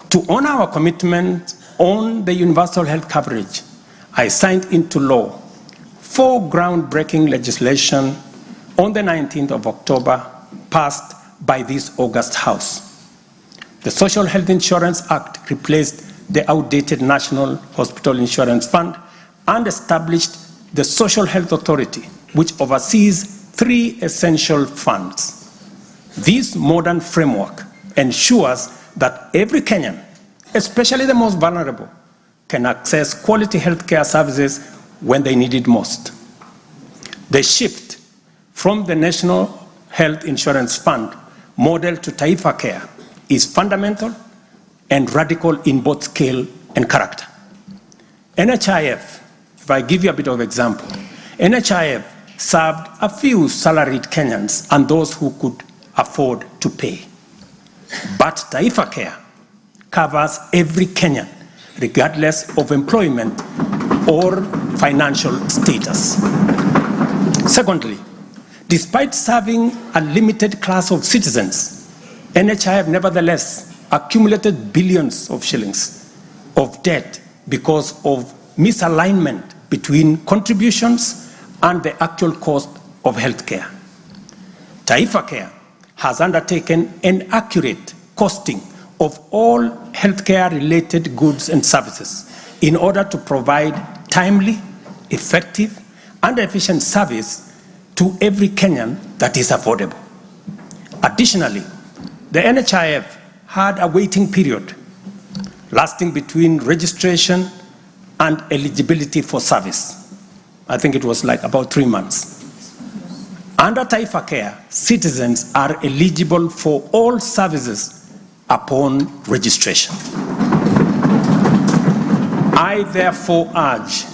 To honor our commitment on the universal health coverage, I signed into law 4 groundbreaking legislation on the 19th of October, passed by this August House. The Social Health Insurance Act replaced the outdated National Hospital Insurance Fund and established the Social Health Authority, which oversees 3 essential funds. This modern framework ensures that every Kenyan, especially the most vulnerable, can access quality healthcare services when they need it most. The shift from the National Health Insurance Fund model to Taifa Care is fundamental and radical in both scale and character. NHIF, if I give you a bit of example, NHIF served a few salaried Kenyans and those who could afford to pay. But Taifa Care covers every Kenyan, regardless of employment or financial status. Secondly, despite serving a limited class of citizens, NHIF nevertheless accumulated billions of shillings of debt because of misalignment between contributions and the actual cost of healthcare. Taifa Care has undertaken an accurate costing of all healthcare-related goods and services in order to provide timely, effective, and efficient service to every Kenyan that is affordable. Additionally, the NHIF had a waiting period lasting between registration and eligibility for service. I think it was like about 3 months. Under Taifa Care, citizens are eligible for all services upon registration. I therefore urge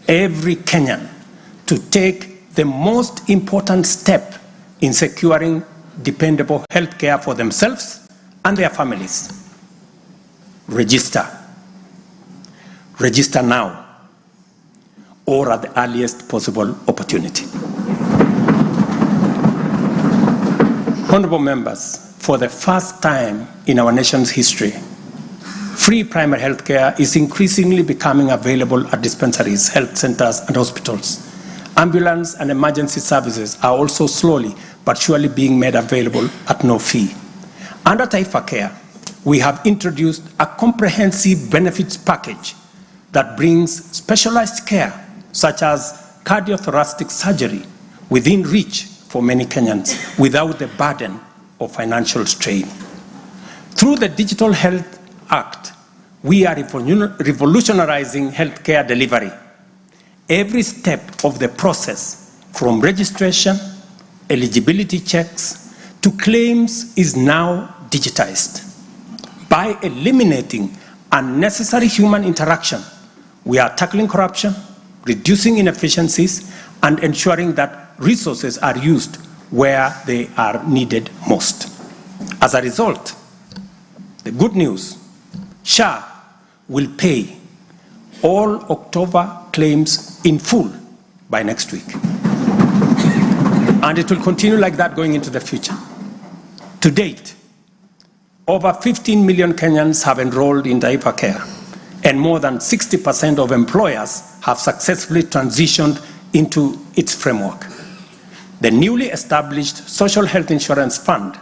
every Kenyan to take the most important step in securing dependable health care for themselves and their families. Register. Register now or at the earliest possible opportunity. Honorable members, for the first time in our nation's history, free primary health care is increasingly becoming available at dispensaries, health centers, and hospitals. Ambulance and emergency services are also slowly but surely being made available at no fee. Under Taifa Care, we have introduced a comprehensive benefits package that brings specialized care, such as cardiothoracic surgery, within reach for many Kenyans without the burden of financial strain. Through the Digital Health Act, we are revolutionizing healthcare delivery. Every step of the process, from registration, eligibility checks, to claims is now digitized. By eliminating unnecessary human interaction, we are tackling corruption, reducing inefficiencies, and ensuring that resources are used where they are needed most. As a result, the good news, SHA will pay all October claims in full by next week. And it will continue like that going into the future. To date, over 15 million Kenyans have enrolled in diaper care, and more than 60% of employers have successfully transitioned into its framework. The newly established Social Health Insurance Fund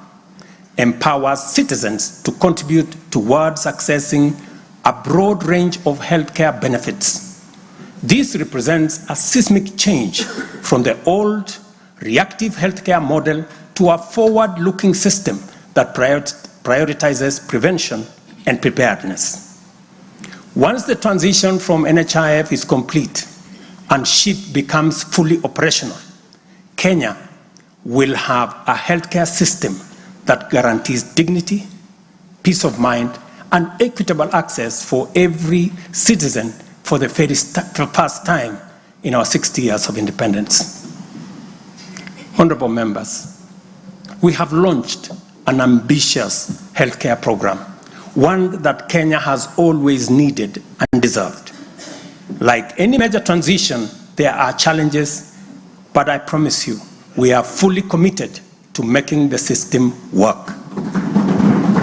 empowers citizens to contribute towards accessing a broad range of healthcare benefits. This represents a seismic change from the old reactive healthcare model to a forward-looking system that prioritizes prevention and preparedness. Once the transition from NHIF is complete and SHIP becomes fully operational, Kenya will have a healthcare system that guarantees dignity, peace of mind, and equitable access for every citizen for the very first time in our 60 years of independence. Honorable members, we have launched an ambitious healthcare program, one that Kenya has always needed and deserved. Like any major transition, there are challenges, but I promise you, we are fully committed to making the system work.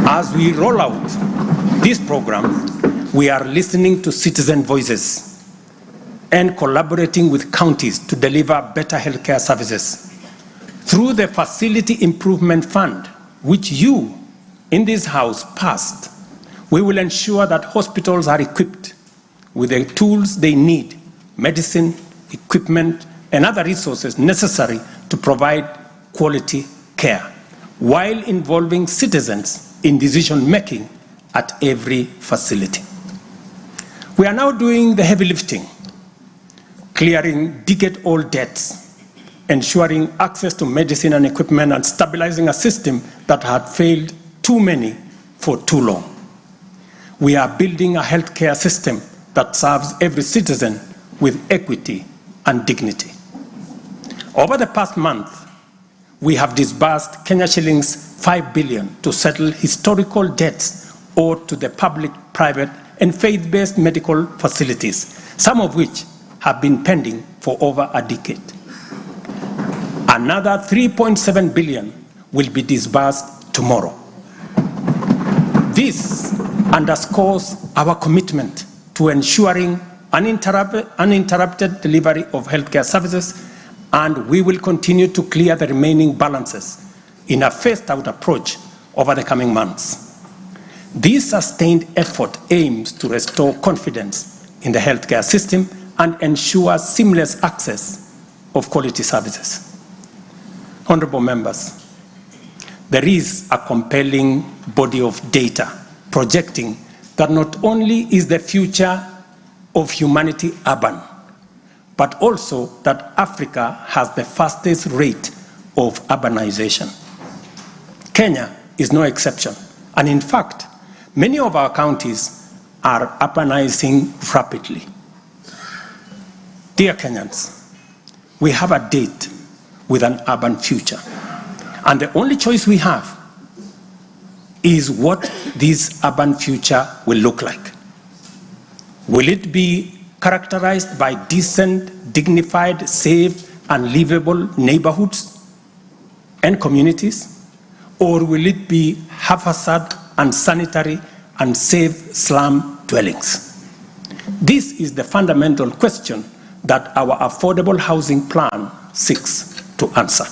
As we roll out this program, we are listening to citizen voices and collaborating with counties to deliver better healthcare services. Through the Facility Improvement Fund, which you in this House passed, we will ensure that hospitals are equipped with the tools they need, medicine, equipment, and other resources necessary to provide quality care, while involving citizens in decision-making at every facility. We are now doing the heavy lifting, clearing decade-old debts, ensuring access to medicine and equipment, and stabilizing a system that had failed too many for too long. We are building a healthcare system that serves every citizen with equity and dignity. Over the past month, we have disbursed Kenya shillings 5 billion to settle historical debts owed to the public, private, and faith-based medical facilities, some of which have been pending for over a decade. Another 3.7 billion will be disbursed tomorrow. This underscores our commitment to ensuring uninterrupted delivery of healthcare services, and we will continue to clear the remaining balances in a phased-out approach over the coming months. This sustained effort aims to restore confidence in the healthcare system and ensure seamless access of quality services. Honorable members, there is a compelling body of data projecting that not only is the future of humanity urban, but also that Africa has the fastest rate of urbanization. Kenya is no exception, and in fact, many of our counties are urbanizing rapidly. Dear Kenyans, we have a date with an urban future, and the only choice we have is what this urban future will look like. Will it be characterized by decent, dignified, safe, and livable neighborhoods and communities? Or will it be haphazard, unsanitary, unsafe slum dwellings? This is the fundamental question that our affordable housing plan seeks to answer.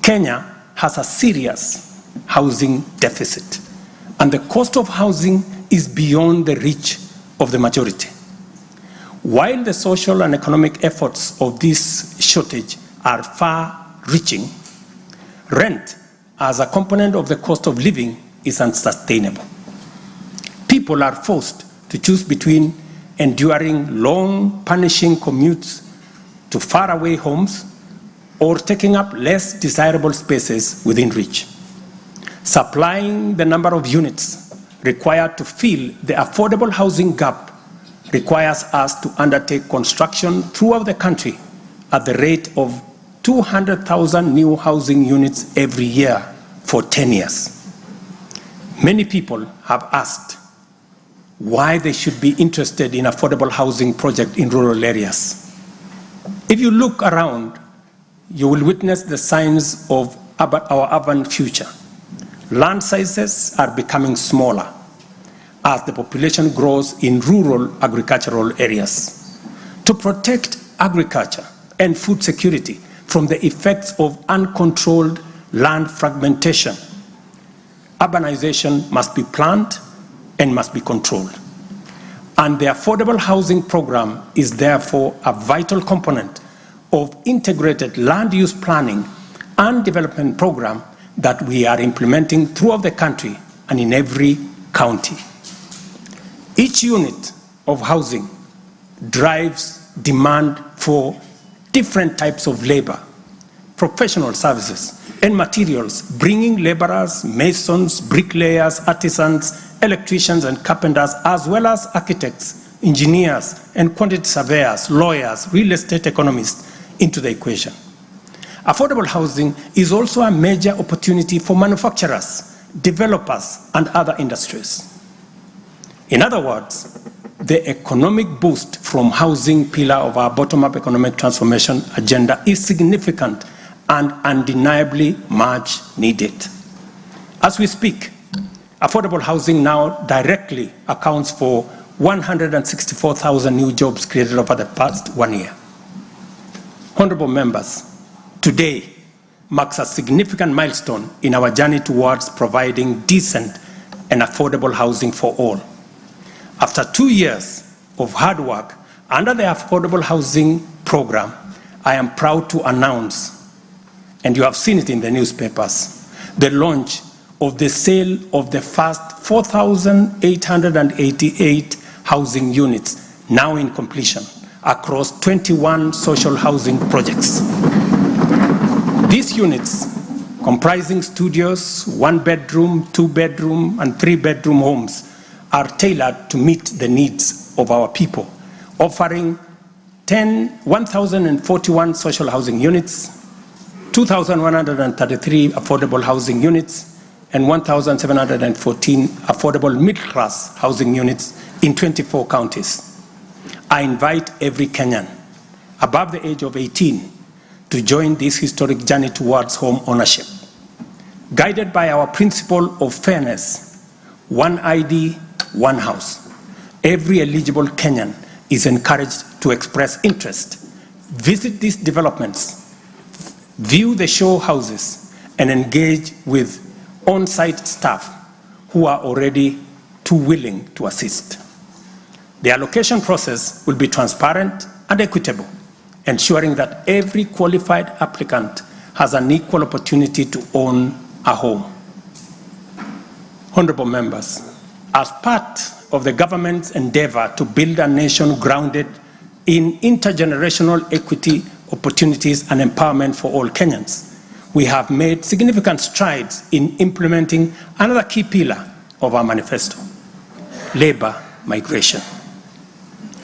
Kenya has a serious housing deficit, and the cost of housing is beyond the reach of the majority. While the social and economic efforts of this shortage are far-reaching, rent as a component of the cost of living is unsustainable. People are forced to choose between enduring long, punishing commutes to faraway homes or taking up less desirable spaces within reach. Supplying the number of units required to fill the affordable housing gap requires us to undertake construction throughout the country at the rate of 200,000 new housing units every year for 10 years. Many people have asked why they should be interested in affordable housing project in rural areas. If you look around, you will witness the signs of our urban future. Land sizes are becoming smaller as the population grows in rural agricultural areas. To protect agriculture and food security from the effects of uncontrolled land fragmentation, urbanization must be planned and must be controlled. And the affordable housing program is therefore a vital component of integrated land use planning and development program that we are implementing throughout the country and in every county. Each unit of housing drives demand for different types of labor, professional services, and materials, bringing laborers, masons, bricklayers, artisans, electricians, and carpenters, as well as architects, engineers, and quantity surveyors, lawyers, real estate economists into the equation. Affordable housing is also a major opportunity for manufacturers, developers, and other industries. In other words, the economic boost from housing pillar of our bottom-up economic transformation agenda is significant and undeniably much needed. As we speak, affordable housing now directly accounts for 164,000 new jobs created over the past 1 year. Honorable members, today marks a significant milestone in our journey towards providing decent and affordable housing for all. After 2 years of hard work under the Affordable Housing Program, I am proud to announce, and you have seen it in the newspapers, the launch of the sale of the first 4,888 housing units, now in completion, across 21 social housing projects. These units, comprising studios, 1-bedroom, 2-bedroom, and 3-bedroom homes, are tailored to meet the needs of our people, offering 1,041 social housing units, 2,133 affordable housing units, and 1,714 affordable middle-class housing units in 24 counties. I invite every Kenyan above the age of 18 to join this historic journey towards home ownership. Guided by our principle of fairness, one ID, one house, every eligible Kenyan is encouraged to express interest, visit these developments, view the show houses, and engage with on-site staff who are already too willing to assist. The allocation process will be transparent and equitable, ensuring that every qualified applicant has an equal opportunity to own a home. Honorable members, as part of the government's endeavor to build a nation grounded in intergenerational equity, opportunities, and empowerment for all Kenyans, we have made significant strides in implementing another key pillar of our manifesto, labor migration.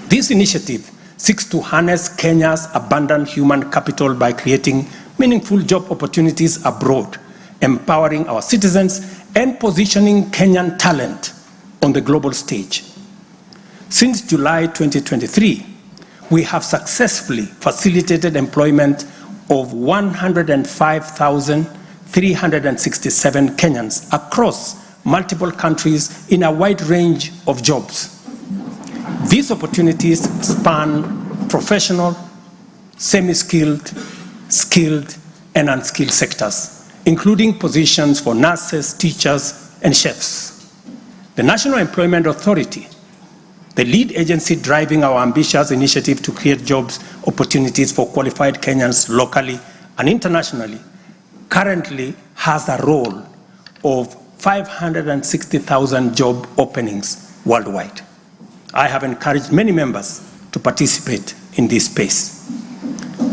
This initiative seeks to harness Kenya's abundant human capital by creating meaningful job opportunities abroad, empowering our citizens, and positioning Kenyan talent on the global stage. Since July 2023, we have successfully facilitated employment of 105,367 Kenyans across multiple countries in a wide range of jobs. These opportunities span professional, semi-skilled, skilled, and unskilled sectors, including positions for nurses, teachers, and chefs. The National Employment Authority, the lead agency driving our ambitious initiative to create jobs opportunities for qualified Kenyans locally and internationally, currently has a role of 560,000 job openings worldwide. I have encouraged many members to participate in this space.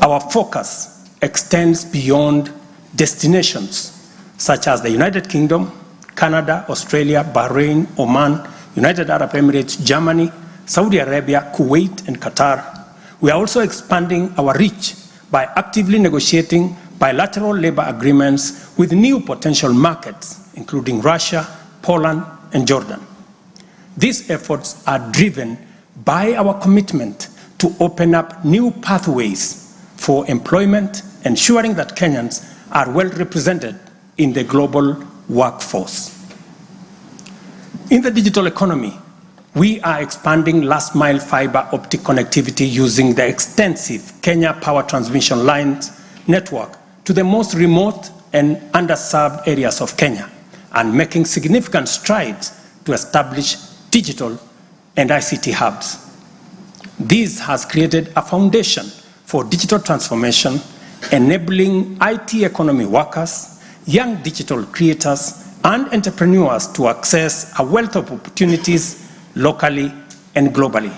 Our focus extends beyond destinations such as the United Kingdom, Canada, Australia, Bahrain, Oman, United Arab Emirates, Germany, Saudi Arabia, Kuwait, and Qatar. We are also expanding our reach by actively negotiating bilateral labor agreements with new potential markets, including Russia, Poland, and Jordan. These efforts are driven by our commitment to open up new pathways for employment, ensuring that Kenyans are well represented in the global workforce. In the digital economy, we are expanding last-mile fiber optic connectivity using the extensive Kenya Power Transmission Lines network to the most remote and underserved areas of Kenya, and making significant strides to establish digital and ICT hubs. This has created a foundation for digital transformation, enabling IT economy workers, young digital creators, and entrepreneurs to access a wealth of opportunities locally and globally.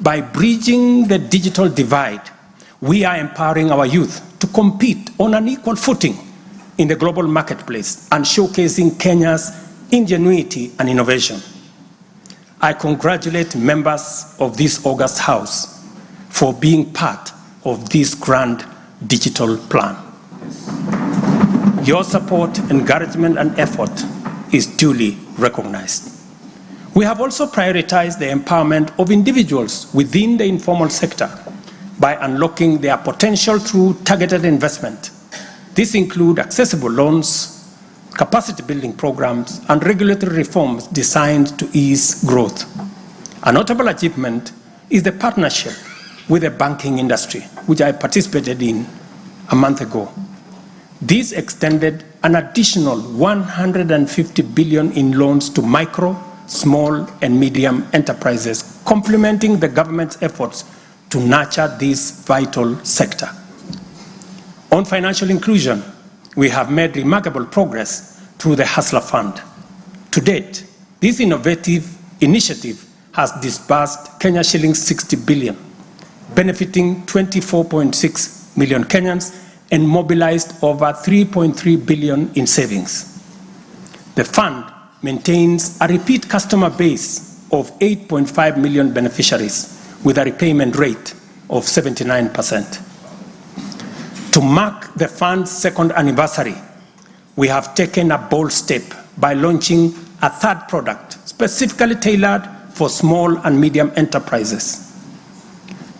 By bridging the digital divide, we are empowering our youth to compete on an equal footing in the global marketplace and showcasing Kenya's ingenuity and innovation. I congratulate members of this august House for being part of this grand digital plan. Your support, encouragement, and effort is duly recognized. We have also prioritized the empowerment of individuals within the informal sector by unlocking their potential through targeted investment. This includes accessible loans, capacity building programs, and regulatory reforms designed to ease growth. A notable achievement is the partnership with the banking industry, which I participated in a month ago. This extended an additional 150 billion in loans to micro, small, and medium enterprises, complementing the government's efforts to nurture this vital sector. On financial inclusion, we have made remarkable progress through the Hustler Fund. To date, this innovative initiative has disbursed Kenya shillings 60 billion, benefiting 24.6 million Kenyans and mobilized over 3.3 billion in savings. The fund maintains a repeat customer base of 8.5 million beneficiaries with a repayment rate of 79%. To mark the fund's second anniversary, we have taken a bold step by launching a third product specifically tailored for small and medium enterprises.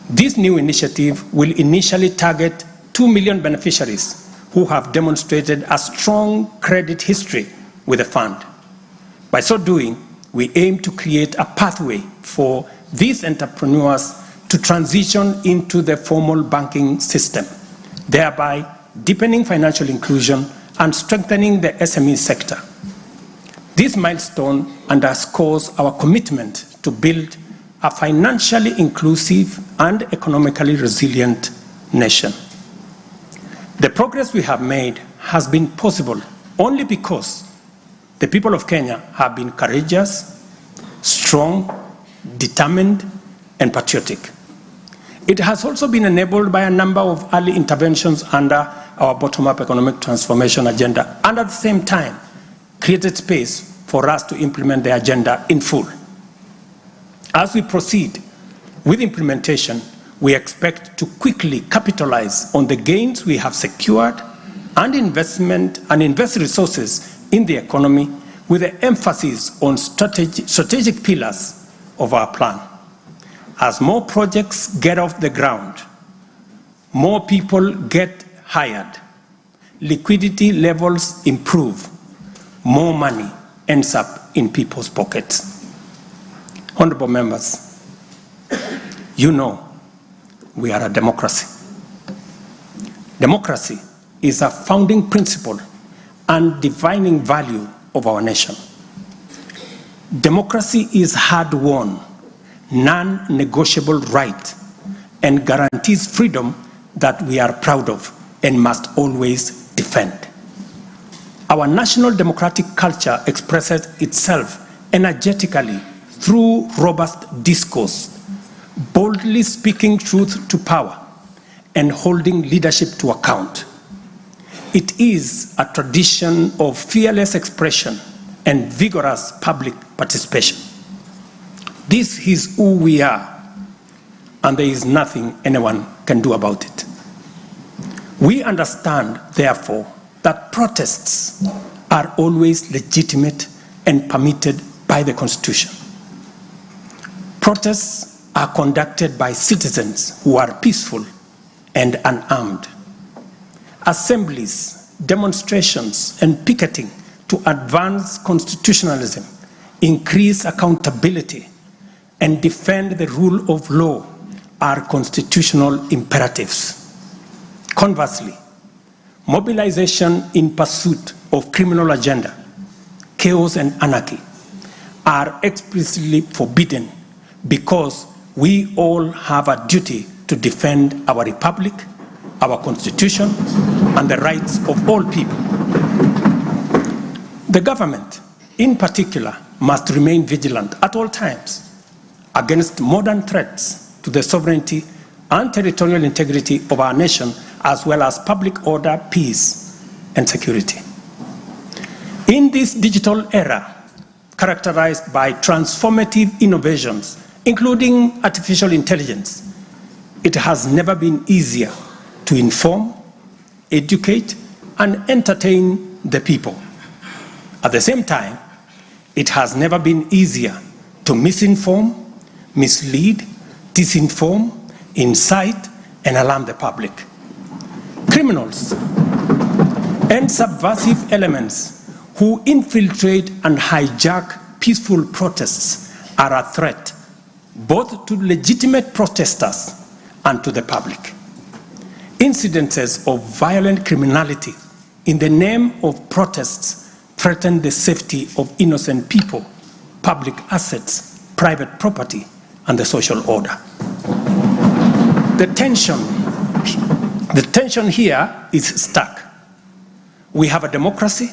This new initiative will initially target 2 million beneficiaries who have demonstrated a strong credit history with the fund. By so doing, we aim to create a pathway for these entrepreneurs to transition into the formal banking system, thereby deepening financial inclusion and strengthening the SME sector. This milestone underscores our commitment to build a financially inclusive and economically resilient nation. The progress we have made has been possible only because the people of Kenya have been courageous, strong, determined, and patriotic. It has also been enabled by a number of early interventions under our bottom-up economic transformation agenda, and at the same time, created space for us to implement the agenda in full. As we proceed with implementation, we expect to quickly capitalize on the gains we have secured and invest resources in the economy with an emphasis on strategic pillars of our plan. As more projects get off the ground, more people get hired, liquidity levels improve, more money ends up in people's pockets. Honorable members, you know we are a democracy. Democracy is a founding principle and defining value of our nation. Democracy is hard-won, non-negotiable right, and guarantees freedom that we are proud of and must always defend. Our national democratic culture expresses itself energetically through robust discourse, boldly speaking truth to power, and holding leadership to account. It is a tradition of fearless expression and vigorous public participation. This is who we are, and there is nothing anyone can do about it. We understand, therefore, that protests are always legitimate and permitted by the Constitution. Protests are conducted by citizens who are peaceful and unarmed. Assemblies, demonstrations, and picketing to advance constitutionalism, increase accountability, and defend the rule of law are constitutional imperatives. Conversely, mobilization in pursuit of criminal agenda, chaos and anarchy are explicitly forbidden because we all have a duty to defend our republic, our constitution, and the rights of all people. The government, in particular, must remain vigilant at all times against modern threats to the sovereignty and territorial integrity of our nation, as well as public order, peace, and security. In this digital era, characterized by transformative innovations, including artificial intelligence, it has never been easier to inform, educate, and entertain the people. At the same time, it has never been easier to misinform, mislead, disinform, incite, and alarm the public. Criminals and subversive elements who infiltrate and hijack peaceful protests are a threat both to legitimate protesters and to the public. Incidences of violent criminality in the name of protests threaten the safety of innocent people, public assets, private property, and the social order. The tension here is stark. We have a democracy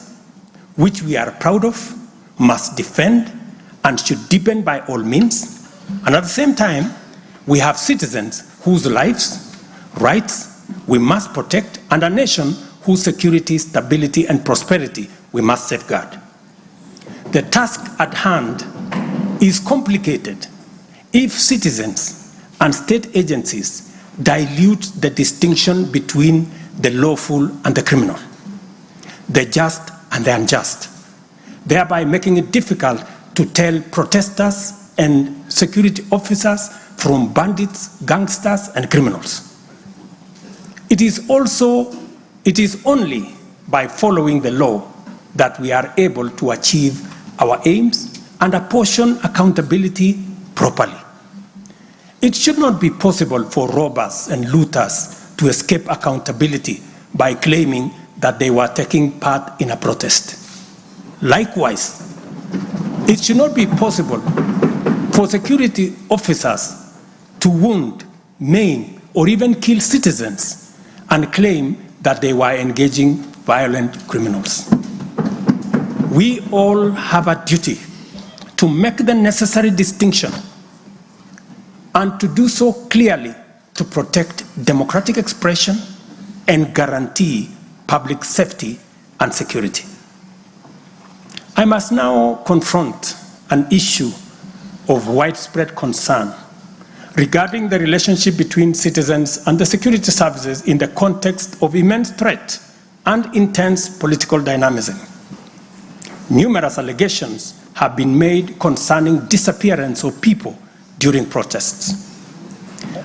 which we are proud of, must defend, and should deepen by all means. And at the same time, we have citizens whose lives, rights we must protect, and a nation whose security, stability, and prosperity we must safeguard. The task at hand is complicated if citizens and state agencies dilute the distinction between the lawful and the criminal, the just and the unjust, thereby making it difficult to tell protesters and security officers from bandits, gangsters, and criminals. It is only by following the law that we are able to achieve our aims and apportion accountability properly. It should not be possible for robbers and looters to escape accountability by claiming that they were taking part in a protest. Likewise, it should not be possible for security officers to wound, maim, or even kill citizens and claim that they were engaging violent criminals. We all have a duty to make the necessary distinction and to do so clearly to protect democratic expression and guarantee public safety and security. I must now confront an issue of widespread concern regarding the relationship between citizens and the security services in the context of immense threat and intense political dynamism. Numerous allegations have been made concerning disappearance of people during protests.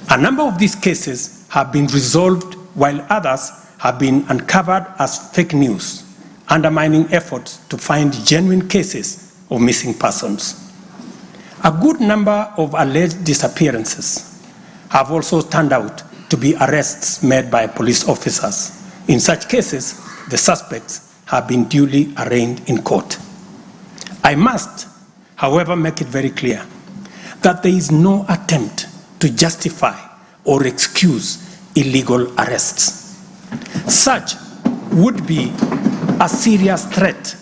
A number of these cases have been resolved, while others have been uncovered as fake news, undermining efforts to find genuine cases of missing persons. A good number of alleged disappearances have also turned out to be arrests made by police officers. In such cases, the suspects have been duly arraigned in court. I must, however, make it very clear that there is no attempt to justify or excuse illegal arrests. Such would be a serious threat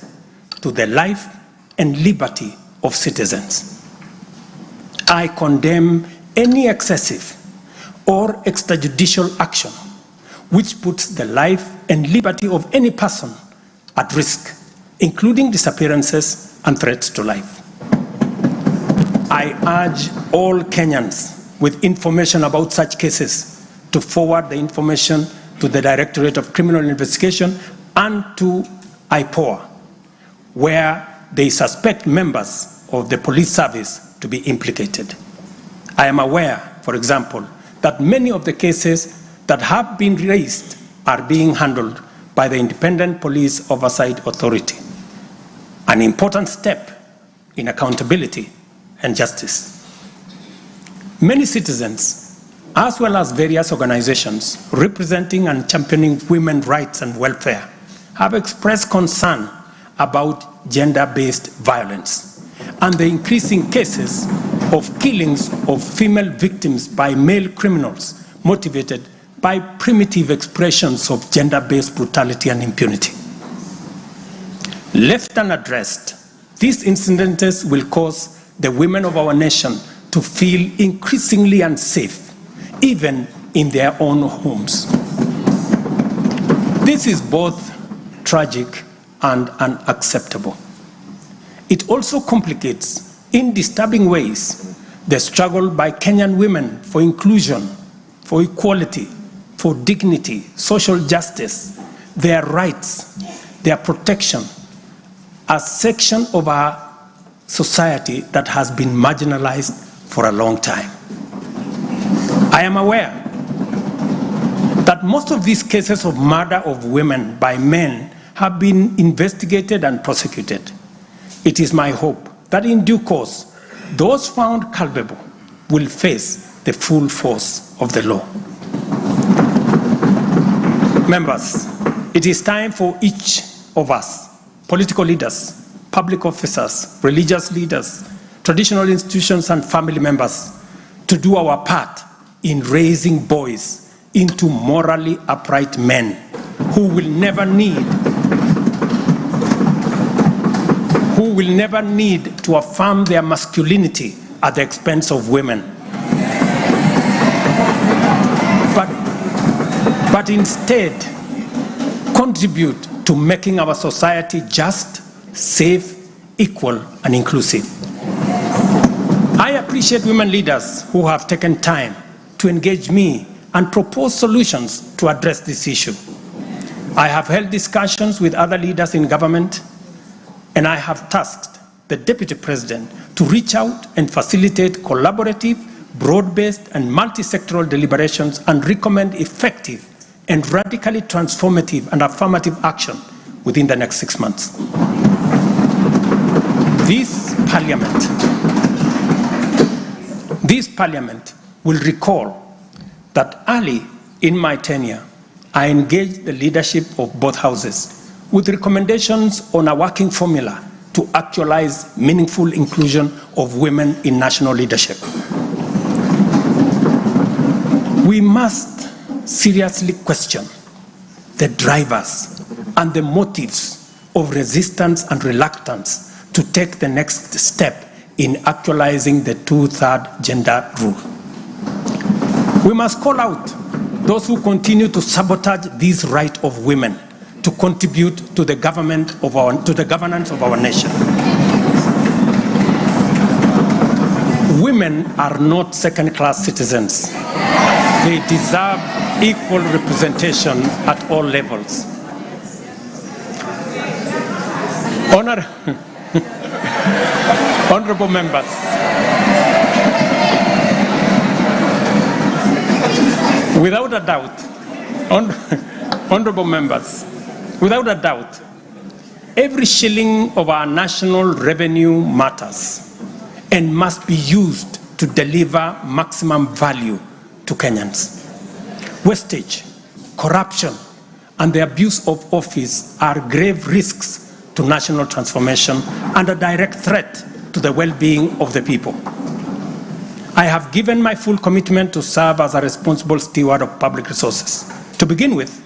to the life and liberty of citizens. I condemn any excessive or extrajudicial action which puts the life and liberty of any person at risk, including disappearances and threats to life. I urge all Kenyans with information about such cases to forward the information to the Directorate of Criminal Investigation and to IPOA, where they suspect members of the police service to be implicated. I am aware, for example, that many of the cases that have been raised are being handled by the Independent Police Oversight Authority, an important step in accountability and justice. Many citizens, as well as various organizations representing and championing women's rights and welfare, have expressed concern about gender-based violence and the increasing cases of killings of female victims by male criminals motivated by primitive expressions of gender-based brutality and impunity. Left unaddressed, these incidents will cause the women of our nation to feel increasingly unsafe, even in their own homes. This is both tragic and unacceptable. It also complicates, in disturbing ways, the struggle by Kenyan women for inclusion, for equality, for dignity, social justice, their rights, their protection, a section of our society that has been marginalized for a long time. I am aware that most of these cases of murder of women by men have been investigated and prosecuted. It is my hope that in due course, those found culpable will face the full force of the law. Members, it is time for each of us, political leaders, public officers, religious leaders, traditional institutions, and family members, to do our part in raising boys into morally upright men who will never need to affirm their masculinity at the expense of women, but instead contribute to making our society just, safe, equal, and inclusive. I appreciate women leaders who have taken time to engage me and propose solutions to address this issue. I have held discussions with other leaders in government, and I have tasked the Deputy President to reach out and facilitate collaborative, broad-based, and multi-sectoral deliberations and recommend effective and radically transformative and affirmative action within the next 6 months. This Parliament will recall that early in my tenure, I engaged the leadership of both houses with recommendations on a working formula to actualize meaningful inclusion of women in national leadership. We must seriously question the drivers and the motives of resistance and reluctance to take the next step in actualizing the 2/3 gender rule. We must call out those who continue to sabotage this right of women to contribute to the governance of our nation. Women are not second-class citizens. They deserve equal representation at all levels. Honorable members, without a doubt, honorable members, without a doubt, every shilling of our national revenue matters and must be used to deliver maximum value to Kenyans. Wastage, corruption, and the abuse of office are grave risks to national transformation and a direct threat to the well-being of the people. I have given my full commitment to serve as a responsible steward of public resources. To begin with,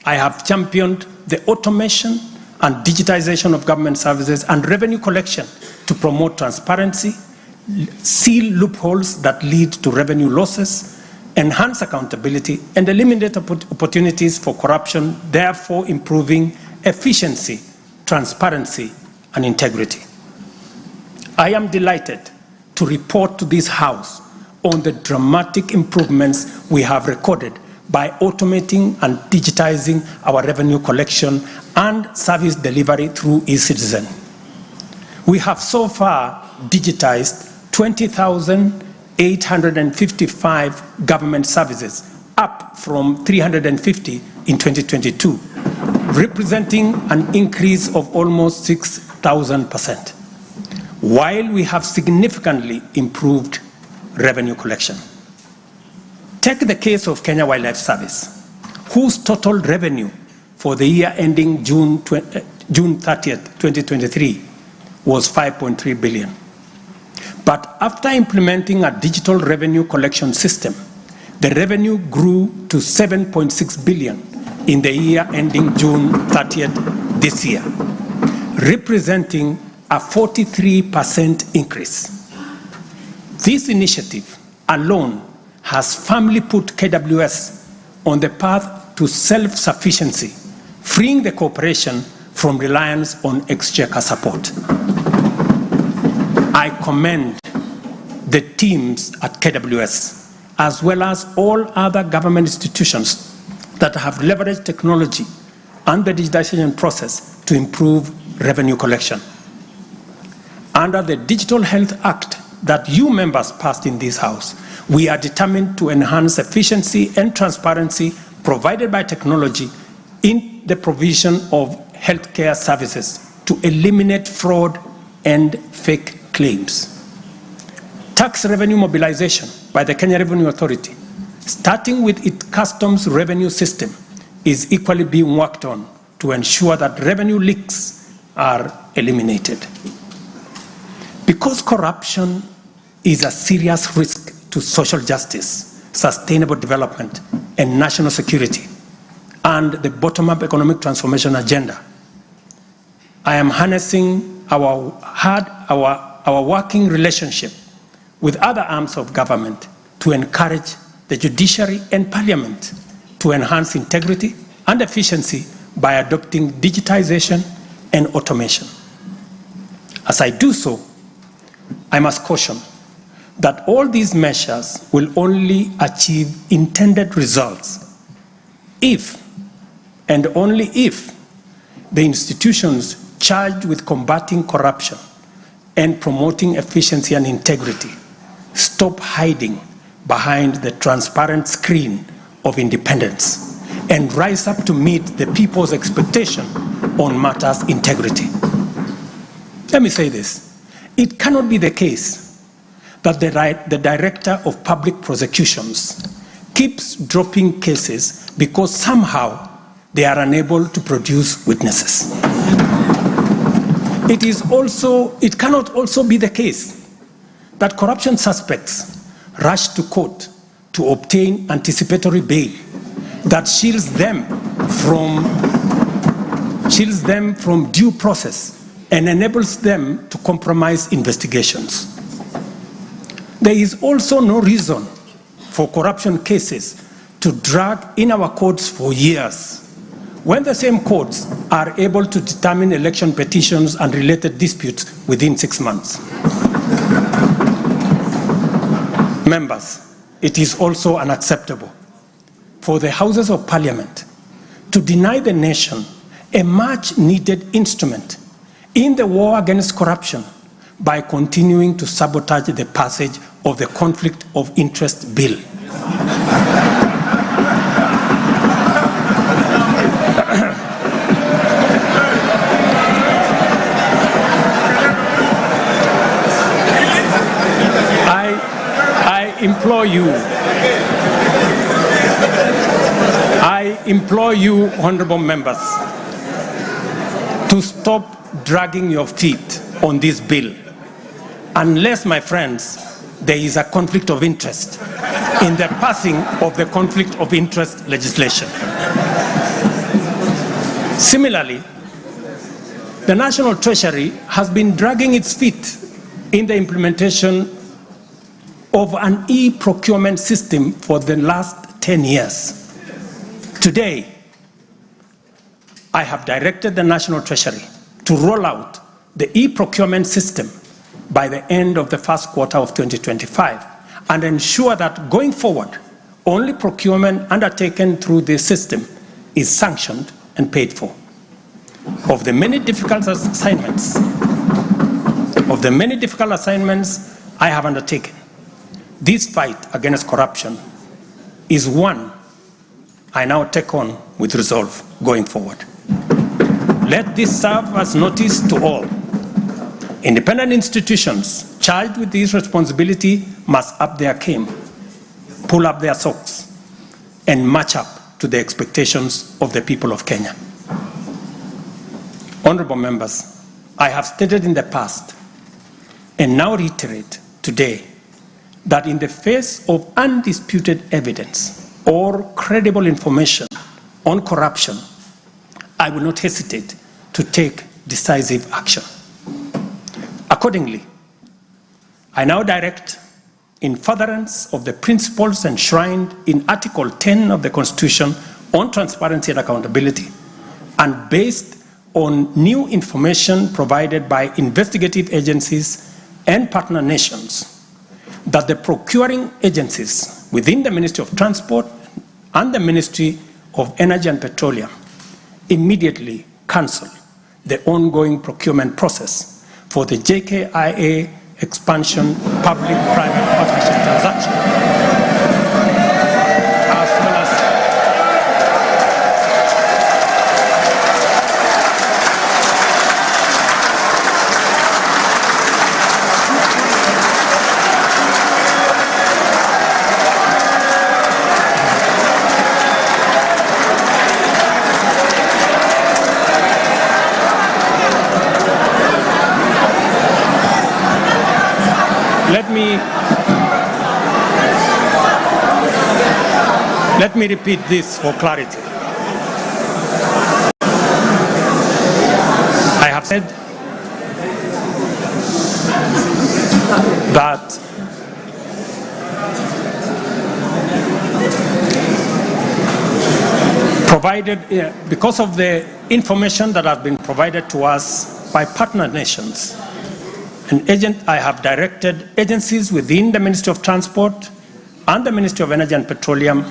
I have championed the automation and digitization of government services and revenue collection to promote transparency, seal loopholes that lead to revenue losses, enhance accountability, and eliminate opportunities for corruption, therefore improving efficiency, transparency, and integrity. I am delighted to report to this House on the dramatic improvements we have recorded by automating and digitizing our revenue collection and service delivery through eCitizen. We have so far digitized 20,855 government services, up from 350 in 2022, representing an increase of almost 6,000%, while we have significantly improved revenue collection. Take the case of Kenya Wildlife Service, whose total revenue for the year ending June 30th, 2023 was 5.3 billion. But after implementing a digital revenue collection system, the revenue grew to 7.6 billion in the year ending June 30th this year, representing a 43% increase. This initiative alone has firmly put KWS on the path to self-sufficiency, freeing the corporation from reliance on exchequer support. I commend the teams at KWS, as well as all other government institutions that have leveraged technology and the digitization process to improve revenue collection. Under the Digital Health Act that you members passed in this House, we are determined to enhance efficiency and transparency provided by technology in the provision of healthcare services to eliminate fraud and fake claims. Tax revenue mobilization by the Kenya Revenue Authority, starting with its customs revenue system, is equally being worked on to ensure that revenue leaks are eliminated. Because corruption is a serious risk to social justice, sustainable development, and national security, and the bottom-up economic transformation agenda, I am harnessing our working relationship with other arms of government to encourage the judiciary and parliament to enhance integrity and efficiency by adopting digitization and automation. As I do so, I must caution that all these measures will only achieve intended results if, and only if, the institutions charged with combating corruption and promoting efficiency and integrity stop hiding behind the transparent screen of independence and rise up to meet the people's expectation on matters integrity. Let me say this. It cannot be the case that the Director of Public Prosecutions keeps dropping cases because somehow they are unable to produce witnesses. It cannot also be the case that corruption suspects rush to court to obtain anticipatory bail that shields them from due process and enables them to compromise investigations. There is also no reason for corruption cases to drag in our courts for years, when the same courts are able to determine election petitions and related disputes within 6 months. Members, it is also unacceptable for the Houses of Parliament to deny the nation a much-needed instrument in the war against corruption by continuing to sabotage the passage of the Conflict of Interest Bill. I implore you, honorable members, to stop dragging your feet on this bill, unless, my friends, there is a conflict of interest in the passing of the conflict of interest legislation. Similarly, the National Treasury has been dragging its feet in the implementation of an e-procurement system for the last 10 years. Today, I have directed the National Treasury to roll out the e-procurement system by the end of the first quarter of 2025 and ensure that going forward, only procurement undertaken through this system is sanctioned and paid for. Of the many difficult assignments I have undertaken, this fight against corruption is one I now take on with resolve going forward. Let this serve as notice to all. Independent institutions charged with this responsibility must up their game, pull up their socks, and match up to the expectations of the people of Kenya. Honorable members, I have stated in the past and now reiterate today that in the face of undisputed evidence or credible information on corruption, I will not hesitate to take decisive action. Accordingly, I now direct, in furtherance of the principles enshrined in Article 10 of the Constitution on transparency and accountability, and based on new information provided by investigative agencies and partner nations, that the procuring agencies within the Ministry of Transport and the Ministry of Energy and Petroleum immediately cancel the ongoing procurement process for the JKIA expansion public-private partnership transaction, as well as Let me repeat this for clarity. I have said that because of the information that has been provided to us by partner nations, I have directed agencies within the Ministry of Transport and the Ministry of Energy and Petroleum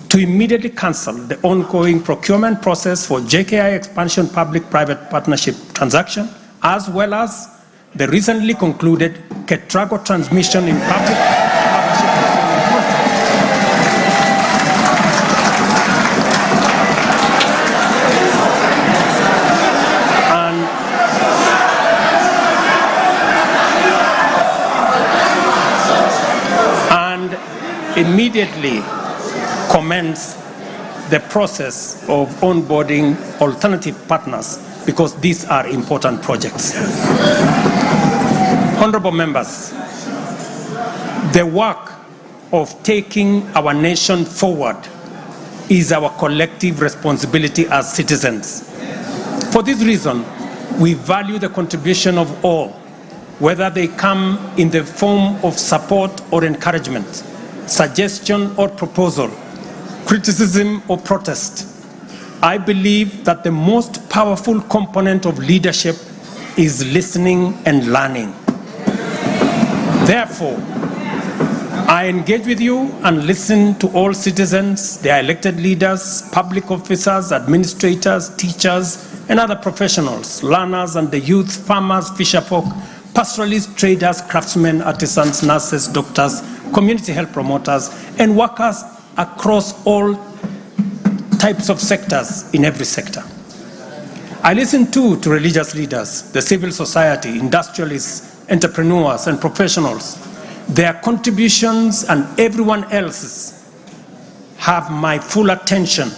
to immediately cancel the ongoing procurement process for JKI expansion public-private partnership transaction, as well as the recently concluded Ketrago transmission in public partnership and immediately commence the process of onboarding alternative partners, because these are important projects. Honorable members, the work of taking our nation forward is our collective responsibility as citizens. For this reason, we value the contribution of all, whether they come in the form of support or encouragement, suggestion or proposal, criticism or protest. I believe that the most powerful component of leadership is listening and learning. Therefore, I engage with you and listen to all citizens, their elected leaders, public officers, administrators, teachers, and other professionals, learners and the youth, farmers, fisherfolk, pastoralists, traders, craftsmen, artisans, nurses, doctors, community health promoters, and workers across all types of sectors in every sector. I listen too to religious leaders, the civil society, industrialists, entrepreneurs, and professionals. Their contributions and everyone else's have my full attention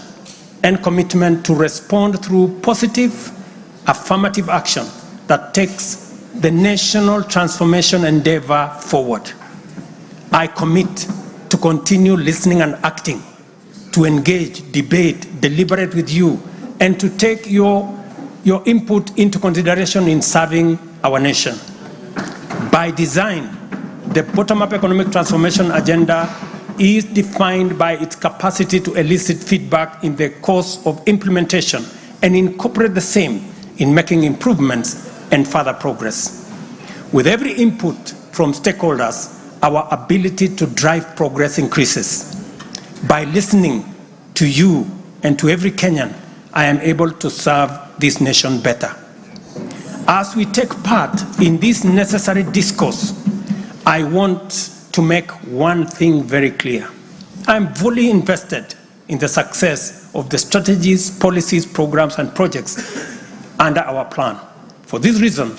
and commitment to respond through positive, affirmative action that takes the national transformation endeavor forward. I commit to continue listening and acting, to engage, debate, deliberate with you, and to take your input into consideration in serving our nation. By design, the bottom-up economic transformation agenda is defined by its capacity to elicit feedback in the course of implementation and incorporate the same in making improvements and further progress. With every input from stakeholders, our ability to drive progress increases. By listening to you and to every Kenyan, I am able to serve this nation better. As we take part in this necessary discourse, I want to make one thing very clear. I am fully invested in the success of the strategies, policies, programs, and projects under our plan. For this reason,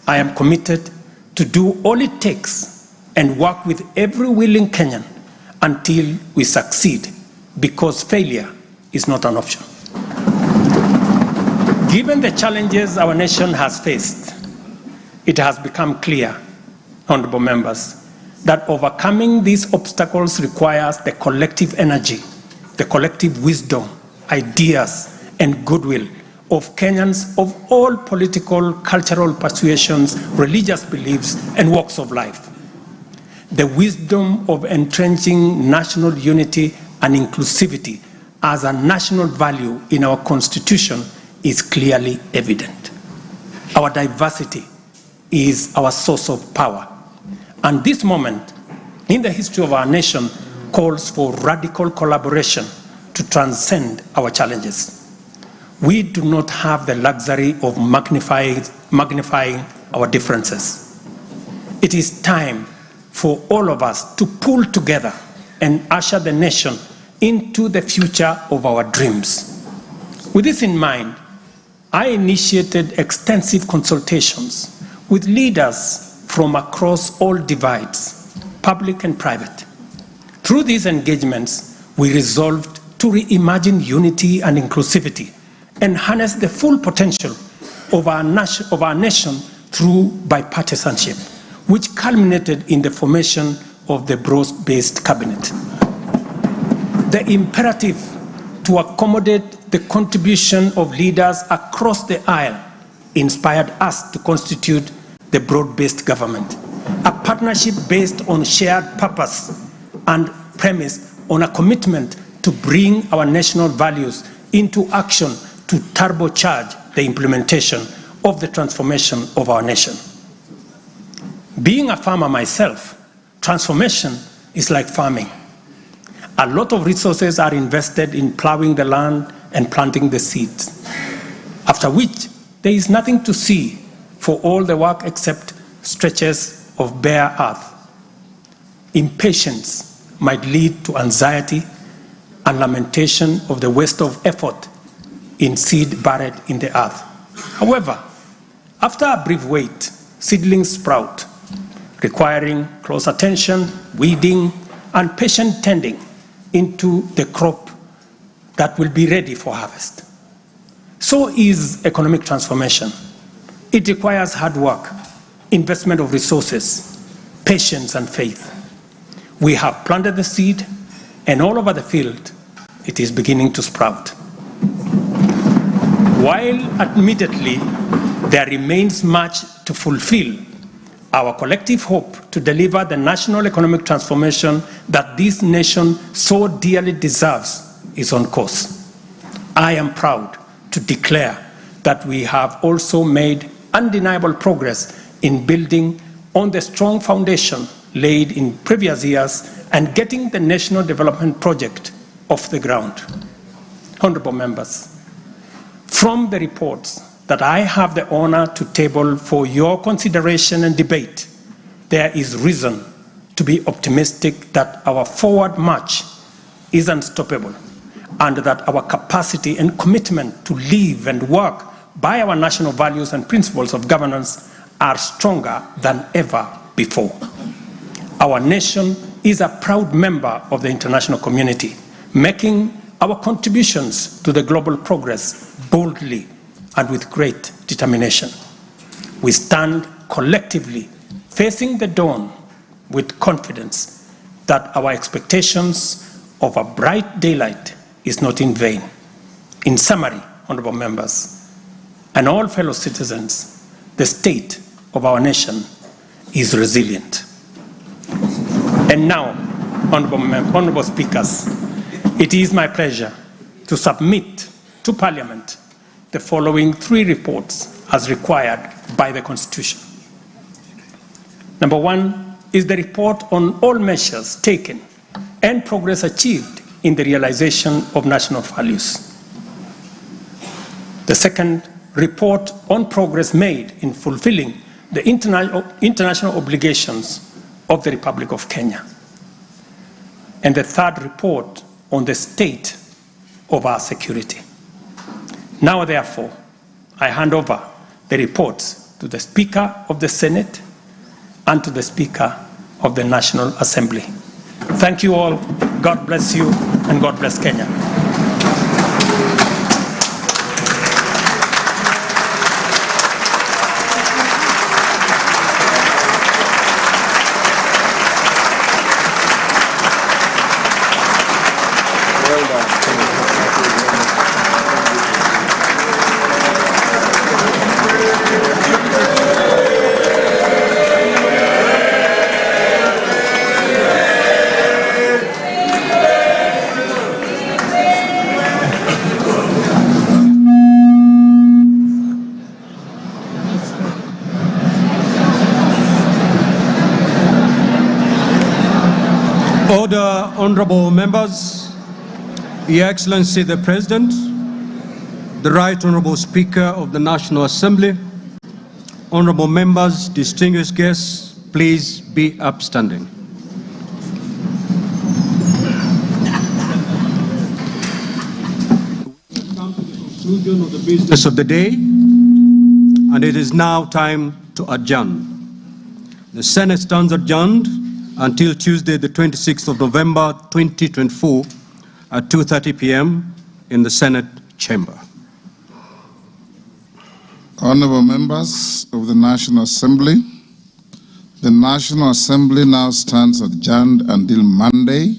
I am committed to do all it takes and work with every willing Kenyan until we succeed, because failure is not an option. Given the challenges our nation has faced, it has become clear, honorable members, that overcoming these obstacles requires the collective energy, the collective wisdom, ideas, and goodwill of Kenyans of all political, cultural persuasions, religious beliefs, and walks of life. The wisdom of entrenching national unity and inclusivity as a national value in our Constitution is clearly evident. Our diversity is our source of power. And this moment in the history of our nation calls for radical collaboration to transcend our challenges. We do not have the luxury of magnifying our differences. It is time for all of us to pull together and usher the nation into the future of our dreams. With this in mind, I initiated extensive consultations with leaders from across all divides, public and private. Through these engagements, we resolved to reimagine unity and inclusivity and harness the full potential of our nation through bipartisanship, which culminated in the formation of the broad-based cabinet. The imperative to accommodate the contribution of leaders across the aisle inspired us to constitute the broad-based government, a partnership based on shared purpose and premise on a commitment to bring our national values into action to turbocharge the implementation of the transformation of our nation. Being a farmer myself, transformation is like farming. A lot of resources are invested in plowing the land and planting the seeds, after which there is nothing to see for all the work except stretches of bare earth. Impatience might lead to anxiety and lamentation of the waste of effort in seed buried in the earth. However, after a brief wait, seedlings sprout, requiring close attention, weeding, and patient tending into the crop that will be ready for harvest. So is economic transformation. It requires hard work, investment of resources, patience, and faith. We have planted the seed, and all over the field, it is beginning to sprout. While admittedly there remains much to fulfill, our collective hope to deliver the national economic transformation that this nation so dearly deserves is on course. I am proud to declare that we have also made undeniable progress in building on the strong foundation laid in previous years and getting the National Development Project off the ground. Honorable members, from the reports that I have the honor to table for your consideration and debate, there is reason to be optimistic that our forward march is unstoppable and that our capacity and commitment to live and work by our national values and principles of governance are stronger than ever before. Our nation is a proud member of the international community, making our contributions to the global progress boldly and with great determination. We stand collectively facing the dawn with confidence that our expectations of a bright daylight is not in vain. In summary, honorable members, and all fellow citizens, the state of our nation is resilient. And now, honorable speakers, it is my pleasure to submit to Parliament the following three reports as required by the Constitution. Number one is the report on all measures taken and progress achieved in the realization of national values. The second, report on progress made in fulfilling the international obligations of the Republic of Kenya. And the third, report on the state of our security. Now, therefore, I hand over the reports to the Speaker of the Senate and to the Speaker of the National Assembly. Thank you all. God bless you, and God bless Kenya. Order, honorable members, Your Excellency the President, the Right Honorable Speaker of the National Assembly, honorable members, distinguished guests, please be upstanding. We come to the conclusion of the business of the day, and it is now time to adjourn. The Senate stands adjourned until Tuesday, the 26th of November, 2024, at 2:30 p.m. in the Senate chamber. Honorable members of the National Assembly, the National Assembly now stands adjourned until Monday,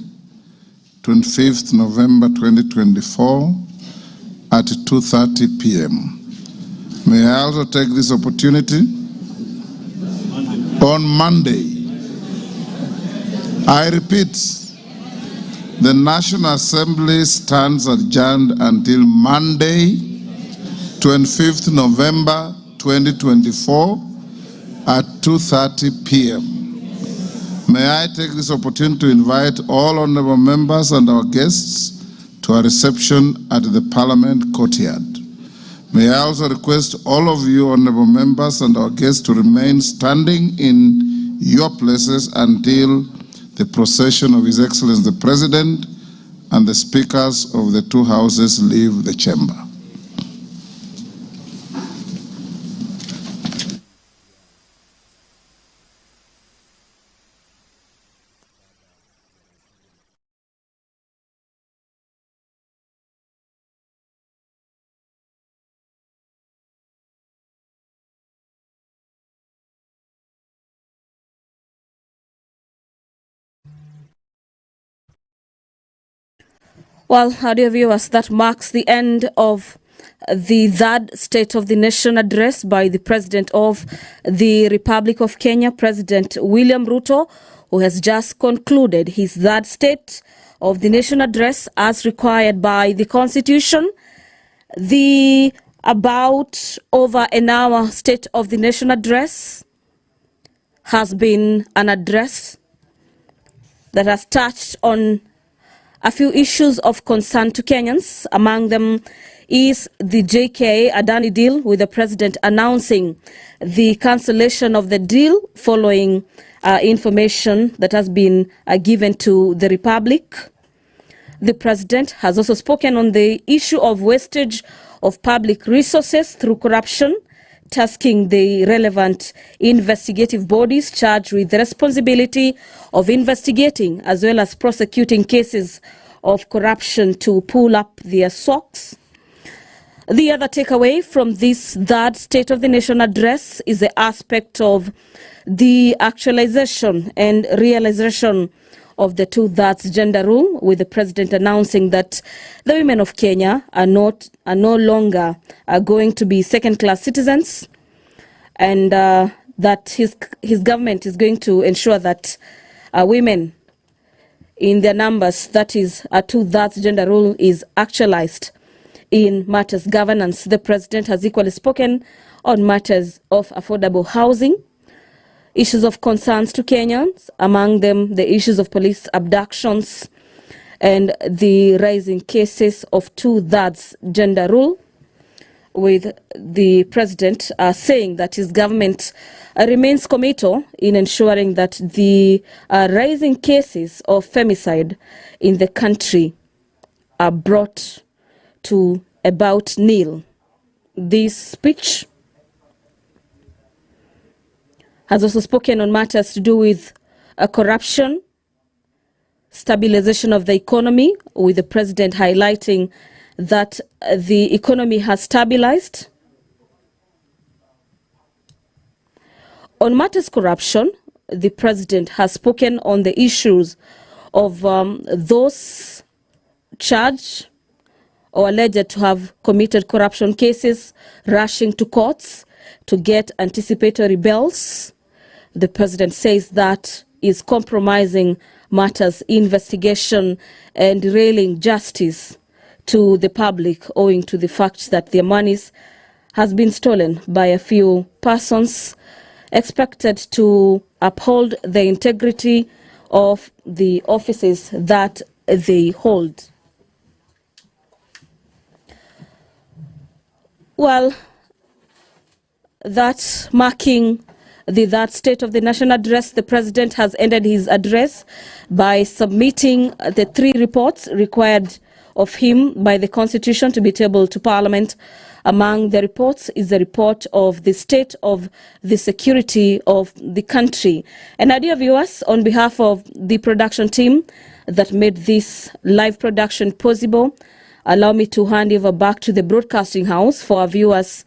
25th November 2024, at 2:30 p.m. May I also take this opportunity on Monday. I repeat, the National Assembly stands adjourned until Monday, 25th November 2024 at 2:30 p.m. May I take this opportunity to invite all honorable members and our guests to a reception at the Parliament courtyard. May I also request all of you honorable members and our guests to remain standing in your places until the procession of His Excellency the President and the speakers of the two houses leave the chamber. Well, our dear viewers, that marks the end of the third State of the Nation address by the President of the Republic of Kenya, President William Ruto, who has just concluded his third State of the Nation address as required by the Constitution. The about over an hour State of the Nation address has been an address that has touched on a few issues of concern to Kenyans. Among them is the JKA Adani deal, with the President announcing the cancellation of the deal following information that has been given to the Republic. The President has also spoken on the issue of wastage of public resources through corruption, tasking the relevant investigative bodies charged with the responsibility of investigating as well as prosecuting cases of corruption to pull up their socks. The other takeaway from this third State of the Nation address is the aspect of the actualization and realization of the two-thirds gender rule, with the President announcing that the women of Kenya are no longer going to be second-class citizens, and that his government is going to ensure that women in their numbers, that is a two-thirds gender rule, is actualized in matters governance. The President has equally spoken on matters of affordable housing, issues of concerns to Kenyans, among them the issues of police abductions and the rising cases of 2/3 gender rule, with the president saying that his government remains committed in ensuring that the rising cases of femicide in the country are brought to about nil. This speech has also spoken on matters to do with corruption, stabilization of the economy, with the president highlighting that the economy has stabilized. On matters corruption, the president has spoken on the issues of those charged or alleged to have committed corruption cases rushing to courts to get anticipatory bails. The president says that is compromising matters investigation and derailing justice to the public, owing to the fact that their monies has been stolen by a few persons expected to uphold the integrity of the offices that they hold. Well, that marking that State of the Nation address, the president has ended his address by submitting the 3 reports required of him by the Constitution to be tabled to Parliament. Among the reports is the report of the state of the security of the country. And dear viewers, on behalf of the production team that made this live production possible, allow me to hand over back to the broadcasting house for our viewers